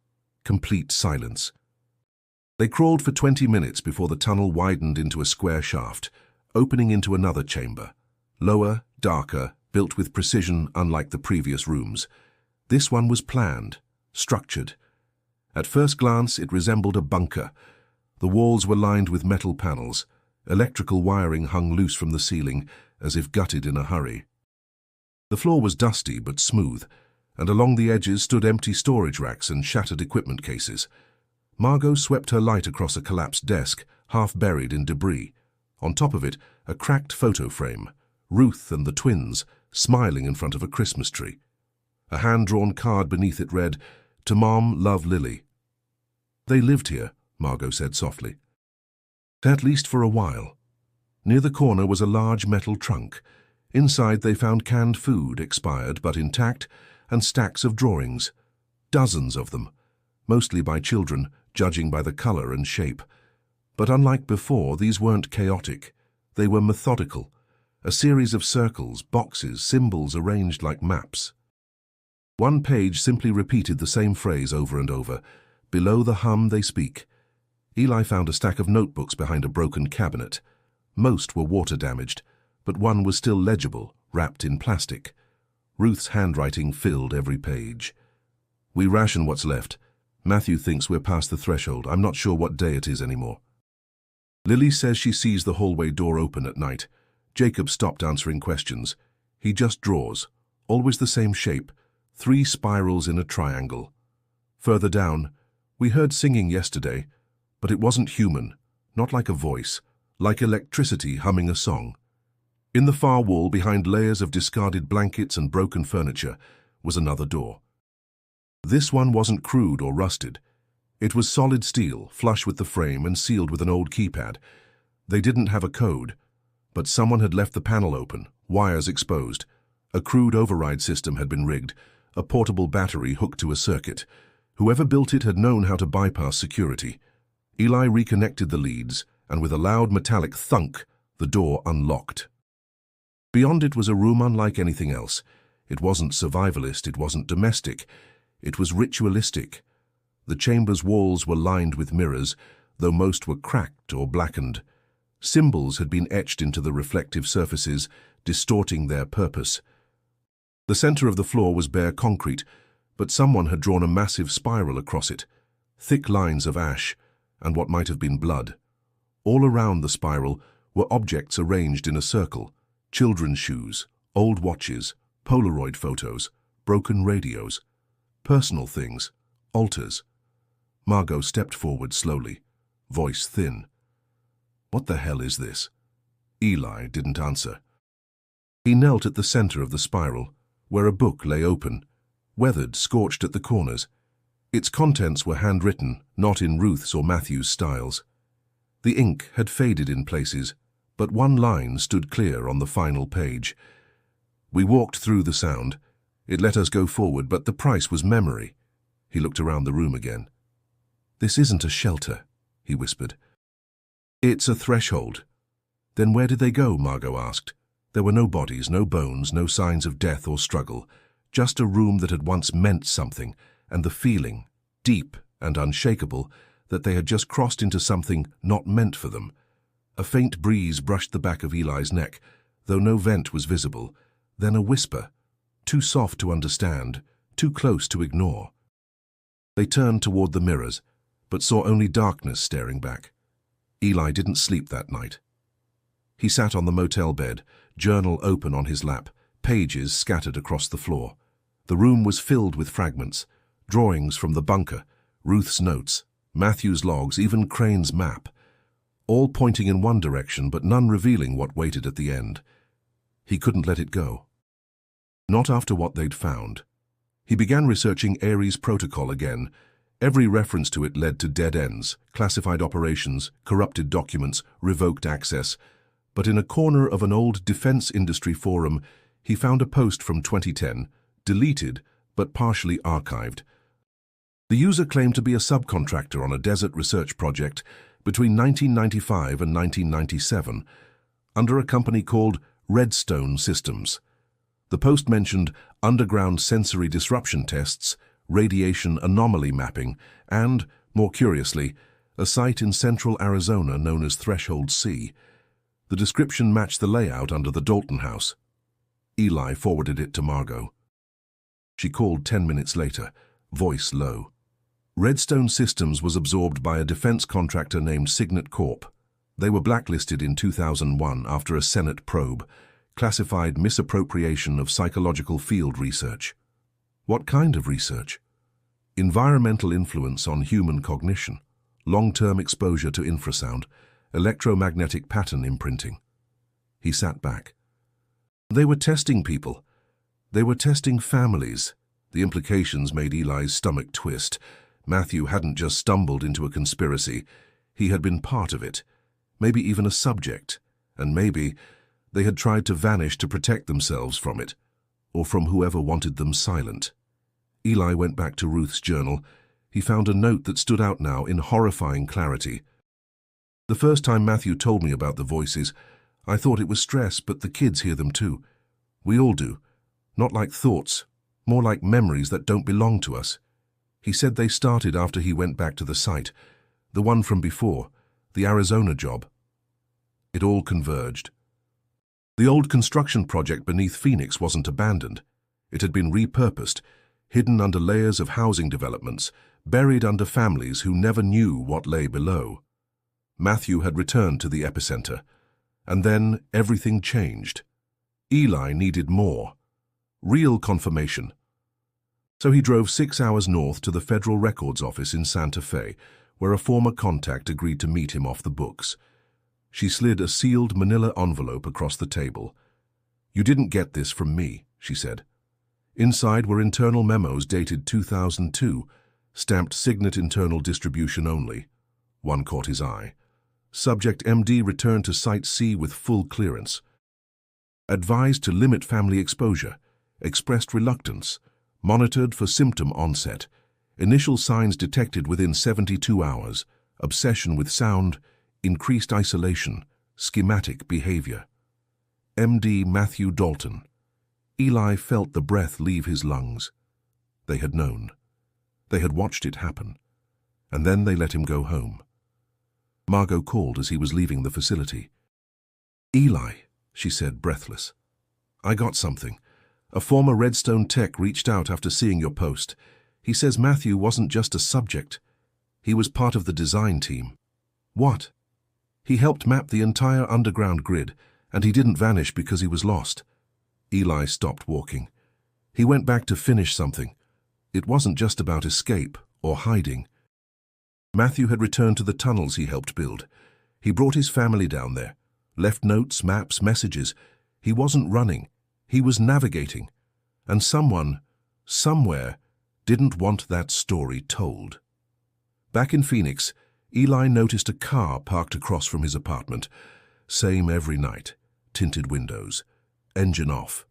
Complete silence. They crawled for 20 minutes before the tunnel widened into a square shaft, opening into another chamber, Lower, darker, built with precision unlike the previous rooms. This one was planned, structured. At first glance, it resembled a bunker. The walls were lined with metal panels. Electrical wiring hung loose from the ceiling, as if gutted in a hurry. The floor was dusty but smooth, and along the edges stood empty storage racks and shattered equipment cases. Margot swept her light across a collapsed desk, half buried in debris. On top of it, a cracked photo frame, Ruth and the twins, smiling in front of a Christmas tree. A hand-drawn card beneath it read, "To Mom, love Lily." "They lived here," Margot said softly. "At least for a while." Near the corner was a large metal trunk. Inside they found canned food, expired but intact, and stacks of drawings. Dozens of them, mostly by children, judging by the color and shape. But unlike before, these weren't chaotic. They were methodical. A series of circles, boxes, symbols arranged like maps. One page simply repeated the same phrase over and over. "Below the hum they speak." Eli found a stack of notebooks behind a broken cabinet. Most were water-damaged, but one was still legible, wrapped in plastic. Ruth's handwriting filled every page. "We ration what's left. Matthew thinks we're past the threshold. I'm not sure what day it is anymore." Lily says she sees the hallway door open at night. Jacob stopped answering questions. He just draws, always the same shape, 3 spirals in a triangle. Further down, "We heard singing yesterday, but it wasn't human, not like a voice, like electricity humming a song." In the far wall, behind layers of discarded blankets and broken furniture, was another door. This one wasn't crude or rusted. It was solid steel, flush with the frame and sealed with an old keypad. They didn't have a code, but someone had left the panel open, wires exposed. A crude override system had been rigged, a portable battery hooked to a circuit. Whoever built it had known how to bypass security. Eli reconnected the leads, and with a loud metallic thunk, the door unlocked. Beyond it was a room unlike anything else. It wasn't survivalist, it wasn't domestic. It was ritualistic. The chamber's walls were lined with mirrors, though most were cracked or blackened. Symbols had been etched into the reflective surfaces, distorting their purpose. The center of the floor was bare concrete, but someone had drawn a massive spiral across it, thick lines of ash, and what might have been blood. All around the spiral were objects arranged in a circle: children's shoes, old watches, Polaroid photos, broken radios, personal things, altars. Margot stepped forward slowly, voice thin. "What the hell is this?" Eli didn't answer. He knelt at the center of the spiral, where a book lay open, weathered, scorched at the corners. Its contents were handwritten, not in Ruth's or Matthew's styles. The ink had faded in places, but one line stood clear on the final page. "We walked through the sound. It let us go forward, but the price was memory." He looked around the room again. "This isn't a shelter," he whispered. "It's a threshold." "Then where did they go?" Margot asked. There were no bodies, no bones, no signs of death or struggle. Just a room that had once meant something, and the feeling, deep and unshakable, that they had just crossed into something not meant for them. A faint breeze brushed the back of Eli's neck, though no vent was visible. Then a whisper, too soft to understand, too close to ignore. They turned toward the mirrors, but saw only darkness staring back. Eli didn't sleep that night. He sat on the motel bed, journal open on his lap, pages scattered across the floor. The room was filled with fragments, drawings from the bunker, Ruth's notes, Matthew's logs, even Crane's map, all pointing in one direction but none revealing what waited at the end. He couldn't let it go. Not after what they'd found. He began researching Ares protocol again. Every reference to it led to dead ends, classified operations, corrupted documents, revoked access. But in a corner of an old defense industry forum, he found a post from 2010, deleted but partially archived. The user claimed to be a subcontractor on a desert research project between 1995 and 1997, under a company called Redstone Systems. The post mentioned underground sensory disruption tests, radiation anomaly mapping, and, more curiously, a site in central Arizona known as Threshold C. The description matched the layout under the Dalton house. Eli forwarded it to Margot. She called 10 minutes later, voice low. Redstone Systems was absorbed by a defense contractor named Signet Corp. They were blacklisted in 2001 after a Senate probe, classified misappropriation of psychological field research. What kind of research? Environmental influence on human cognition, long-term exposure to infrasound, electromagnetic pattern imprinting. He sat back. They were testing people. They were testing families. The implications made Eli's stomach twist. Matthew hadn't just stumbled into a conspiracy. He had been part of it, maybe even a subject, and maybe they had tried to vanish to protect themselves from it, or from whoever wanted them silent. Eli went back to Ruth's journal. He found a note that stood out now in horrifying clarity. The first time Matthew told me about the voices, I thought it was stress, but the kids hear them too. We all do. Not like thoughts, more like memories that don't belong to us. He said they started after he went back to the site, the one from before, the Arizona job. It all converged. The old construction project beneath Phoenix wasn't abandoned. It had been repurposed, hidden under layers of housing developments, buried under families who never knew what lay below. Matthew had returned to the epicenter, and then everything changed. Eli needed more. Real confirmation. So he drove 6 hours north to the Federal Records Office in Santa Fe, where a former contact agreed to meet him off the books. She slid a sealed manila envelope across the table. "You didn't get this from me," she said. Inside were internal memos dated 2002, stamped Signet Internal Distribution Only. One caught his eye. Subject MD returned to Site C with full clearance. Advised to limit family exposure. Expressed reluctance. Monitored for symptom onset. Initial signs detected within 72 hours. Obsession with sound. Increased isolation. Schematic behavior. MD Matthew Dalton. Eli felt the breath leave his lungs. They had known. They had watched it happen. And then they let him go home. Margot called as he was leaving the facility. "Eli," she said, breathless. "I got something. A former Redstone tech reached out after seeing your post. He says Matthew wasn't just a subject. He was part of the design team." "What?" "He helped map the entire underground grid, and he didn't vanish because he was lost." Eli stopped walking. He went back to finish something. It wasn't just about escape or hiding. Matthew had returned to the tunnels he helped build. He brought his family down there, left notes, maps, messages. He wasn't running. He was navigating. And someone, somewhere, didn't want that story told. Back in Phoenix, Eli noticed a car parked across from his apartment. Same every night. Tinted windows. Engine off.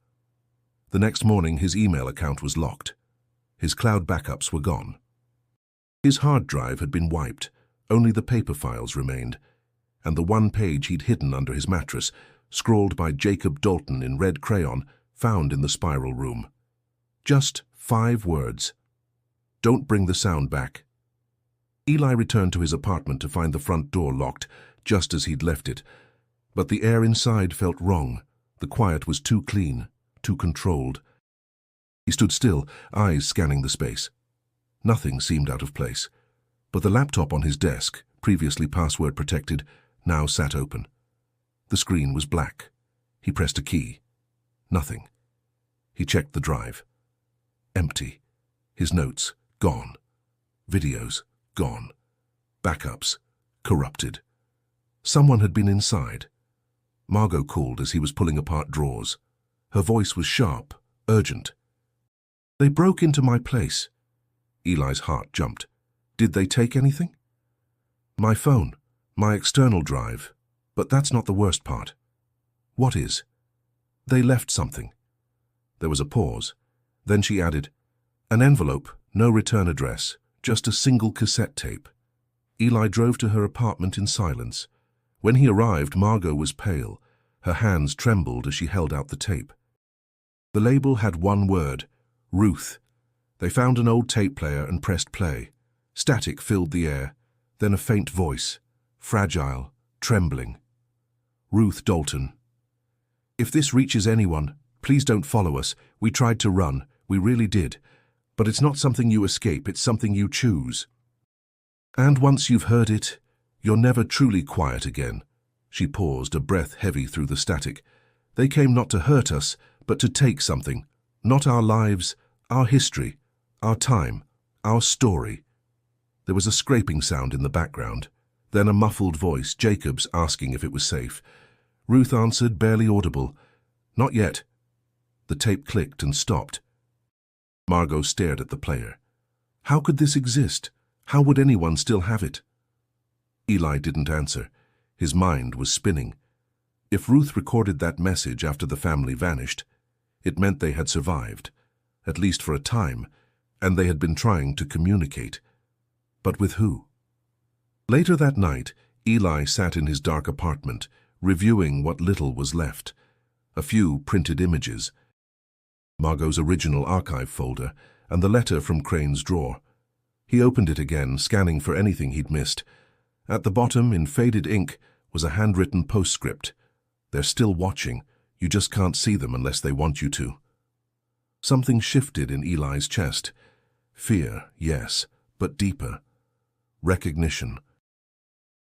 The next morning, his email account was locked. His cloud backups were gone. His hard drive had been wiped. Only the paper files remained. And the one page he'd hidden under his mattress, scrawled by Jacob Dalton in red crayon, found in the spiral room. Just 5 words. "Don't bring the sound back." Eli returned to his apartment to find the front door locked, just as he'd left it. But the air inside felt wrong. The quiet was too clean, too controlled. He stood still, eyes scanning the space. Nothing seemed out of place. But the laptop on his desk, previously password protected, now sat open. The screen was black. He pressed a key. Nothing. He checked the drive. Empty. His notes, gone. Videos, gone. Backups, corrupted. Someone had been inside. Margot called as he was pulling apart drawers. Her voice was sharp, urgent. "They broke into my place." Eli's heart jumped. "Did they take anything?" "My phone, my external drive. But that's not the worst part." "What is?" "They left something." There was a pause. Then she added, "An envelope, no return address, just a single cassette tape." Eli drove to her apartment in silence. When he arrived, Margot was pale. Her hands trembled as she held out the tape. The label had one word, Ruth. They found an old tape player and pressed play. Static filled the air, then a faint voice, fragile, trembling. Ruth Dalton. If this reaches anyone, please don't follow us. We tried to run. We really did. But it's not something you escape, it's something you choose. And once you've heard it, you're never truly quiet again. She paused, a breath heavy through the static. They came not to hurt us, but to take something. Not our lives, our history, our time, our story. There was a scraping sound in the background. Then a muffled voice, Jacob's, asking if it was safe. Ruth answered, barely audible. Not yet. The tape clicked and stopped. Margot stared at the player. How could this exist? How would anyone still have it? Eli didn't answer. His mind was spinning. If Ruth recorded that message after the family vanished, it meant they had survived, at least for a time, and they had been trying to communicate. But with who? Later that night, Eli sat in his dark apartment, reviewing what little was left. A few printed images, Margot's original archive folder, and the letter from Crane's drawer. He opened it again, scanning for anything he'd missed. At the bottom, in faded ink, was a handwritten postscript. They're still watching. You just can't see them unless they want you to. Something shifted in Eli's chest. Fear, yes, but deeper. Recognition.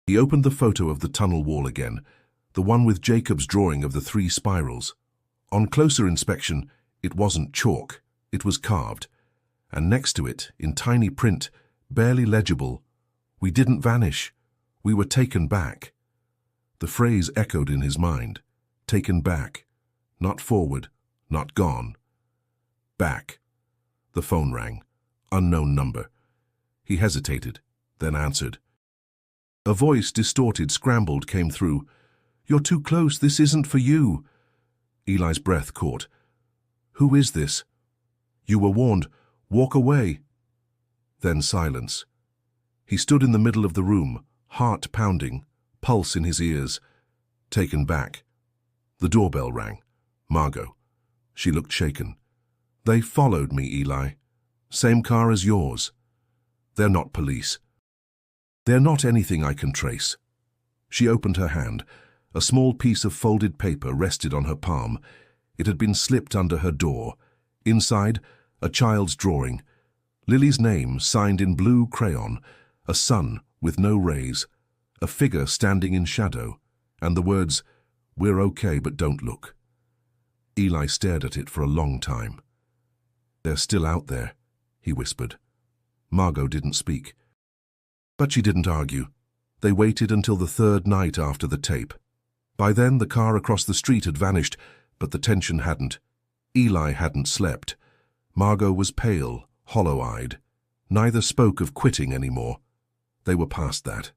He opened the photo of the tunnel wall again, the one with Jacob's drawing of the 3 spirals. On closer inspection, it wasn't chalk, it was carved. And next to it, in tiny print, barely legible, "We didn't vanish. We were taken back." The phrase echoed in his mind. Taken back. Not forward, not gone. Back. The phone rang. Unknown number. He hesitated, then answered. A voice, distorted, scrambled, came through. "You're too close, this isn't for you." Eli's breath caught. "Who is this?" "You were warned. Walk away." Then silence. He stood in the middle of the room, heart pounding, pulse in his ears. Taken back. The doorbell rang. Margot. She looked shaken. "They followed me, Eli. Same car as yours. They're not police. They're not anything I can trace." She opened her hand. A small piece of folded paper rested on her palm. It had been slipped under her door. Inside, a child's drawing. Lily's name signed in blue crayon, a sun with no rays, a figure standing in shadow, and the words, "We're okay, but don't look." Eli stared at it for a long time. "They're still out there," he whispered. Margot didn't speak. But she didn't argue. They waited until the 3rd night after the tape. By then, the car across the street had vanished, but the tension hadn't. Eli hadn't slept. Margot was pale, hollow-eyed. Neither spoke of quitting anymore. They were past that.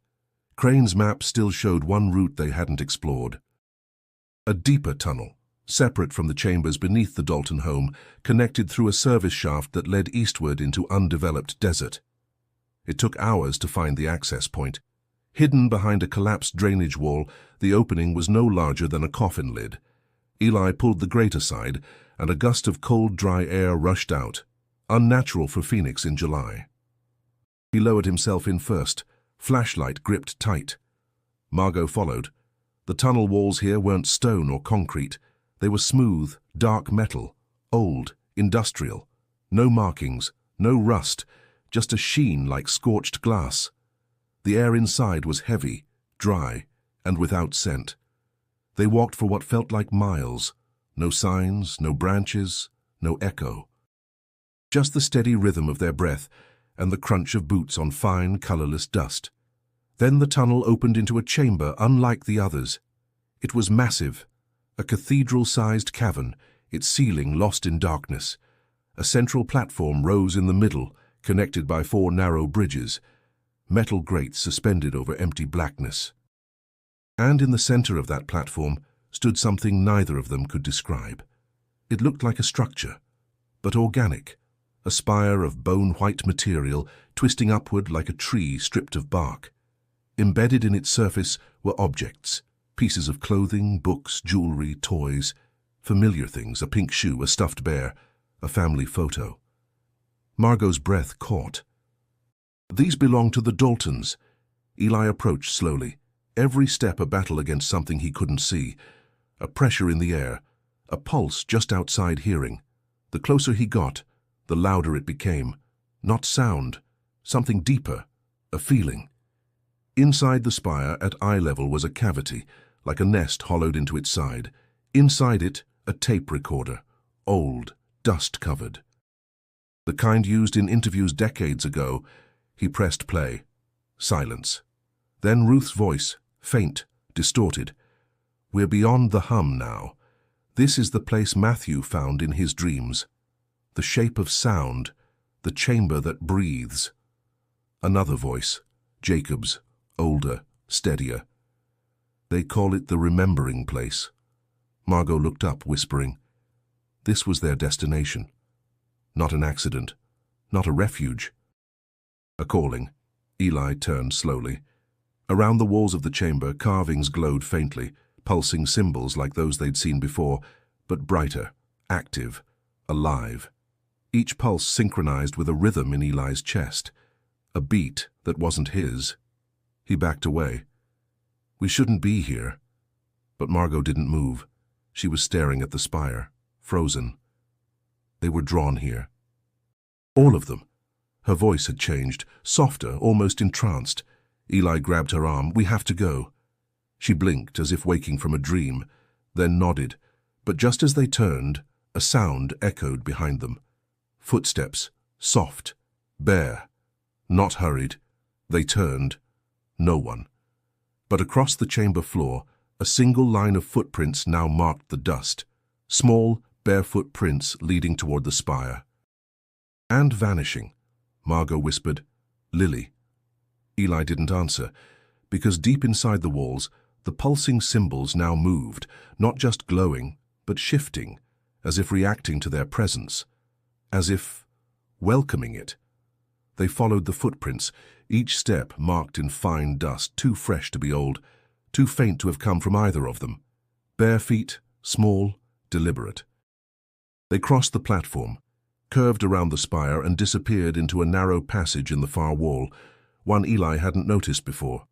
Crane's map still showed one route they hadn't explored. A deeper tunnel, separate from the chambers beneath the Dalton home, connected through a service shaft that led eastward into undeveloped desert. It took hours to find the access point. Hidden behind a collapsed drainage wall, the opening was no larger than a coffin lid. Eli pulled the grate aside, and a gust of cold, dry air rushed out, unnatural for Phoenix in July. He lowered himself in first, flashlight gripped tight. Margot followed. The tunnel walls here weren't stone or concrete. They were smooth, dark metal, old, industrial. No markings, no rust, just a sheen like scorched glass. The air inside was heavy, dry, and without scent. They walked for what felt like miles. No signs, no branches, no echo. Just the steady rhythm of their breath and the crunch of boots on fine, colorless dust. Then the tunnel opened into a chamber unlike the others. It was massive, a cathedral-sized cavern, its ceiling lost in darkness. A central platform rose in the middle, connected by 4 narrow bridges, metal grates suspended over empty blackness. And in the center of that platform stood something neither of them could describe. It looked like a structure, but organic, a spire of bone-white material twisting upward like a tree stripped of bark. Embedded in its surface were objects, pieces of clothing, books, jewelry, toys, familiar things, a pink shoe, a stuffed bear, a family photo. Margot's breath caught. "These belong to the Daltons." Eli approached slowly. Every step a battle against something he couldn't see, a pressure in the air, a pulse just outside hearing. The closer he got, the louder it became. Not sound, something deeper, a feeling. Inside the spire at eye level was a cavity, like a nest hollowed into its side. Inside it, a tape recorder, old, dust-covered. The kind used in interviews decades ago. He pressed play. Silence. Then Ruth's voice, faint, distorted. "We're beyond the hum now. This is the place Matthew found in his dreams. The shape of sound, the chamber that breathes." Another voice, Jacob's, older, steadier. "They call it the remembering place." Margot looked up, whispering. This was their destination. Not an accident, not a refuge. A calling. Eli turned slowly. Around the walls of the chamber, carvings glowed faintly, pulsing symbols like those they'd seen before, but brighter, active, alive. Each pulse synchronized with a rhythm in Eli's chest, a beat that wasn't his. He backed away. "We shouldn't be here." But Margot didn't move. She was staring at the spire, frozen. They were drawn here. All of them. Her voice had changed, softer, almost entranced. Eli grabbed her arm. "We have to go." She blinked, as if waking from a dream, then nodded. But just as they turned, a sound echoed behind them. Footsteps, soft, bare, not hurried. They turned. No one. But across the chamber floor, a single line of footprints now marked the dust. Small, barefoot prints leading toward the spire. "And vanishing," Margot whispered. "Lily." Eli didn't answer, because deep inside the walls, the pulsing symbols now moved, not just glowing, but shifting, as if reacting to their presence, as if welcoming it. They followed the footprints, each step marked in fine dust, too fresh to be old, too faint to have come from either of them. Bare feet, small, deliberate. They crossed the platform, curved around the spire and disappeared into a narrow passage in the far wall, one Eli hadn't noticed before.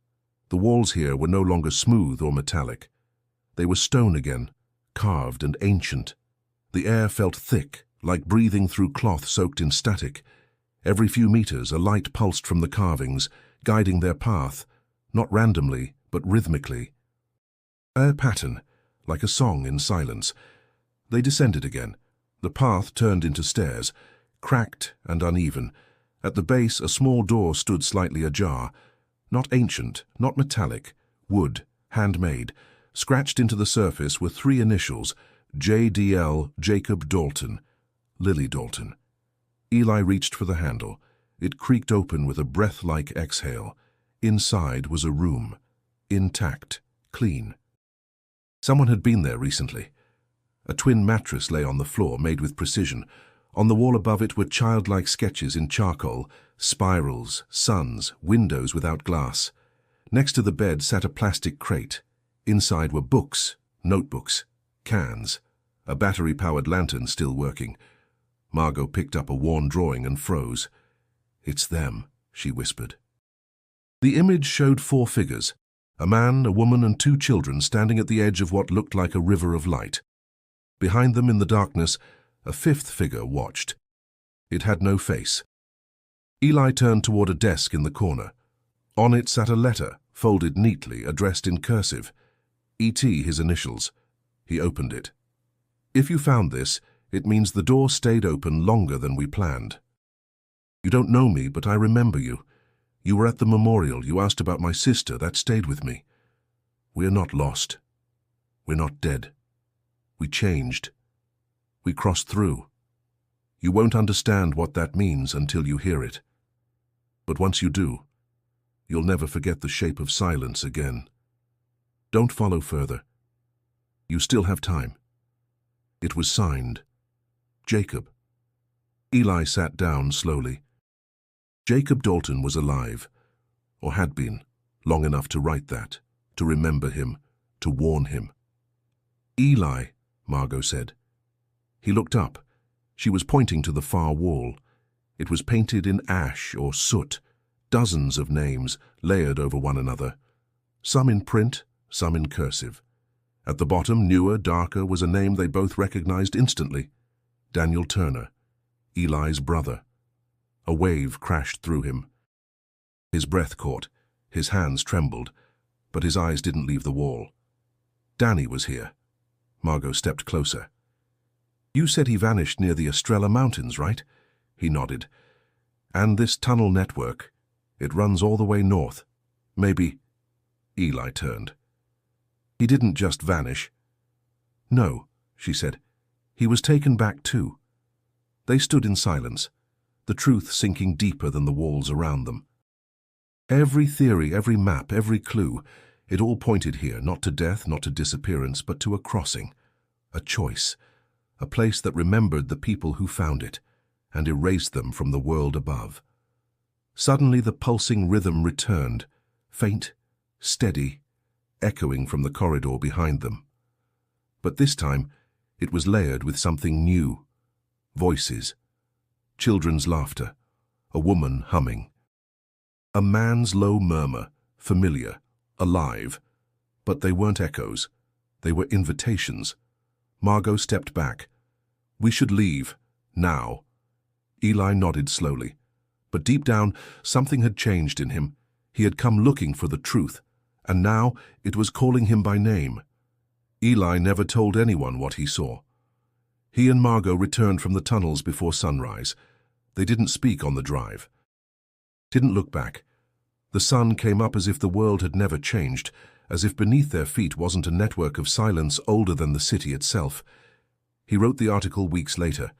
The walls here were no longer smooth or metallic. They were stone again, carved and ancient. The air felt thick, like breathing through cloth soaked in static. Every few meters, a light pulsed from the carvings, guiding their path, not randomly, but rhythmically. A pattern, like a song in silence. They descended again. The path turned into stairs, cracked and uneven. At the base, a small door stood slightly ajar. Not ancient, not metallic, wood, handmade. Scratched into the surface were three initials, JDL, Jacob Dalton, Lily Dalton. Eli reached for the handle. It creaked open with a breath-like exhale. Inside was a room, intact, clean. Someone had been there recently. A twin mattress lay on the floor, made with precision. On the wall above it were childlike sketches in charcoal, spirals, suns, windows without glass. Next to the bed sat a plastic crate. Inside were books, notebooks, cans, a battery-powered lantern still working. Margot picked up a worn drawing and froze. "It's them," she whispered. The image showed four figures, a man, a woman, and two children standing at the edge of what looked like a river of light. Behind them in the darkness, a fifth figure watched. It had no face. Eli turned toward a desk in the corner. On it sat a letter, folded neatly, addressed in cursive. E.T., his initials. He opened it. "If you found this, it means the door stayed open longer than we planned. You don't know me, but I remember you. You were at the memorial. You asked about my sister. That stayed with me. We're not lost. We're not dead. We changed. We crossed through. You won't understand what that means until you hear it. But once you do, you'll never forget the shape of silence again. Don't follow further. You still have time." It was signed. Jacob. Eli sat down slowly. Jacob Dalton was alive, or had been, long enough to write that, to remember him, to warn him. "Eli," Margot said. He looked up. She was pointing to the far wall. It was painted in ash or soot, dozens of names layered over one another. some in print, some in cursive. At the bottom, newer, darker, was a name they both recognized instantly. Daniel Turner, Eli's brother. A wave crashed through him. His breath caught, his hands trembled, but his eyes didn't leave the wall. Danny was here. Margot stepped closer. You said he vanished near the Estrella Mountains, right? He nodded. And this tunnel network, it runs all the way north. Maybe... Eli turned. He didn't just vanish. No, she said. He was taken back too. They stood in silence, the truth sinking deeper than the walls around them. Every theory, every map, every clue, it all pointed here, not to death, not to disappearance, but to a crossing, a choice, a place that remembered the people who found it and erased them from the world above. Suddenly the pulsing rhythm returned, faint, steady, echoing from the corridor behind them. But this time, it was layered with something new. Voices, children's laughter, a woman humming. A man's low murmur, familiar, alive. But they weren't echoes. They were invitations. Margot stepped back. We should leave, now. Eli nodded slowly. But deep down, something had changed in him. He had come looking for the truth, and now it was calling him by name. Eli never told anyone what he saw. He and Margot returned from the tunnels before sunrise. They didn't speak on the drive. Didn't look back. The sun came up as if the world had never changed, as if beneath their feet wasn't a network of silence older than the city itself. He wrote the article weeks later.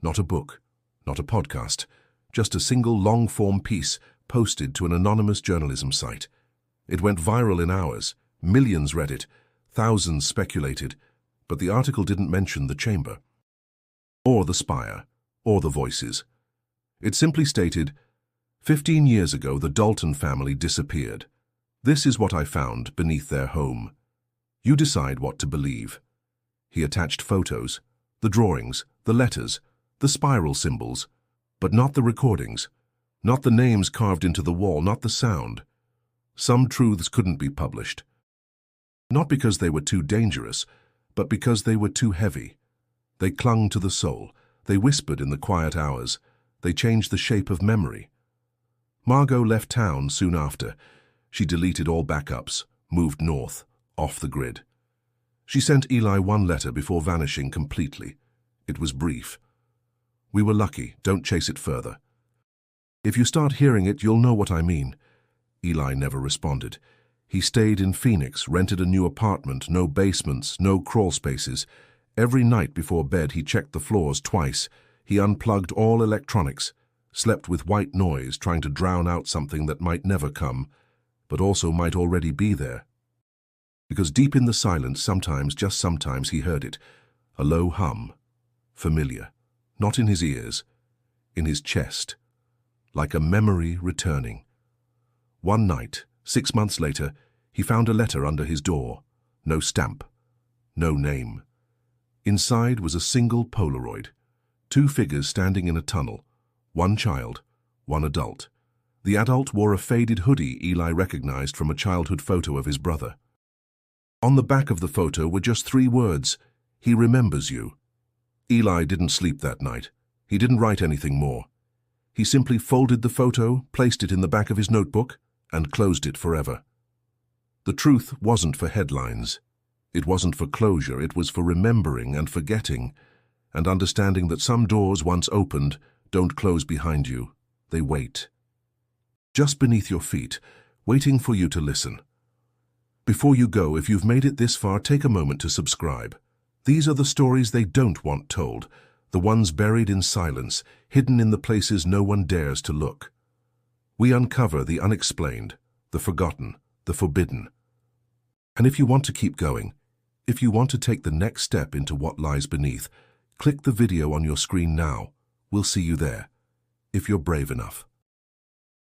Not a book, not a podcast, just a single long-form piece posted to an anonymous journalism site. It went viral in hours. Millions read it. Thousands speculated. But the article didn't mention the chamber, or the spire, or the voices. It simply stated, 15 years ago the Dalton family disappeared. This is what I found beneath their home. You decide what to believe. He attached photos, the drawings, the letters, the spiral symbols, but not the recordings, not the names carved into the wall, not the sound. Some truths couldn't be published. Not because they were too dangerous, but because they were too heavy. They clung to the soul. They whispered in the quiet hours. They changed the shape of memory. Margot left town soon after. She deleted all backups, moved north, off the grid. She sent Eli one letter before vanishing completely. It was brief. We were lucky. Don't chase it further. If you start hearing it, you'll know what I mean. Eli never responded. He stayed in Phoenix, rented a new apartment, no basements, no crawl spaces. Every night before bed he checked the floors twice. He unplugged all electronics, slept with white noise, trying to drown out something that might never come, but also might already be there. Because deep in the silence, sometimes, just sometimes, he heard it. A low hum, familiar, not in his ears, in his chest, like a memory returning. One night, 6 months later, he found a letter under his door. No stamp, no name. Inside was a single Polaroid. 2 figures standing in a tunnel. One child, one adult. The adult wore a faded hoodie Eli recognized from a childhood photo of his brother. On the back of the photo were just 3 words, "He remembers you." Eli didn't sleep that night. He didn't write anything more. He simply folded the photo, placed it in the back of his notebook, and closed it forever. The truth wasn't for headlines. It wasn't for closure. It was for remembering and forgetting, and understanding that some doors once opened don't close behind you. They wait. Just beneath your feet, waiting for you to listen. Before you go, if you've made it this far, take a moment to subscribe. These are the stories they don't want told, the ones buried in silence, hidden in the places no one dares to look. We uncover the unexplained, the forgotten, the forbidden. And if you want to keep going, if you want to take the next step into what lies beneath, click the video on your screen now. We'll see you there, if you're brave enough.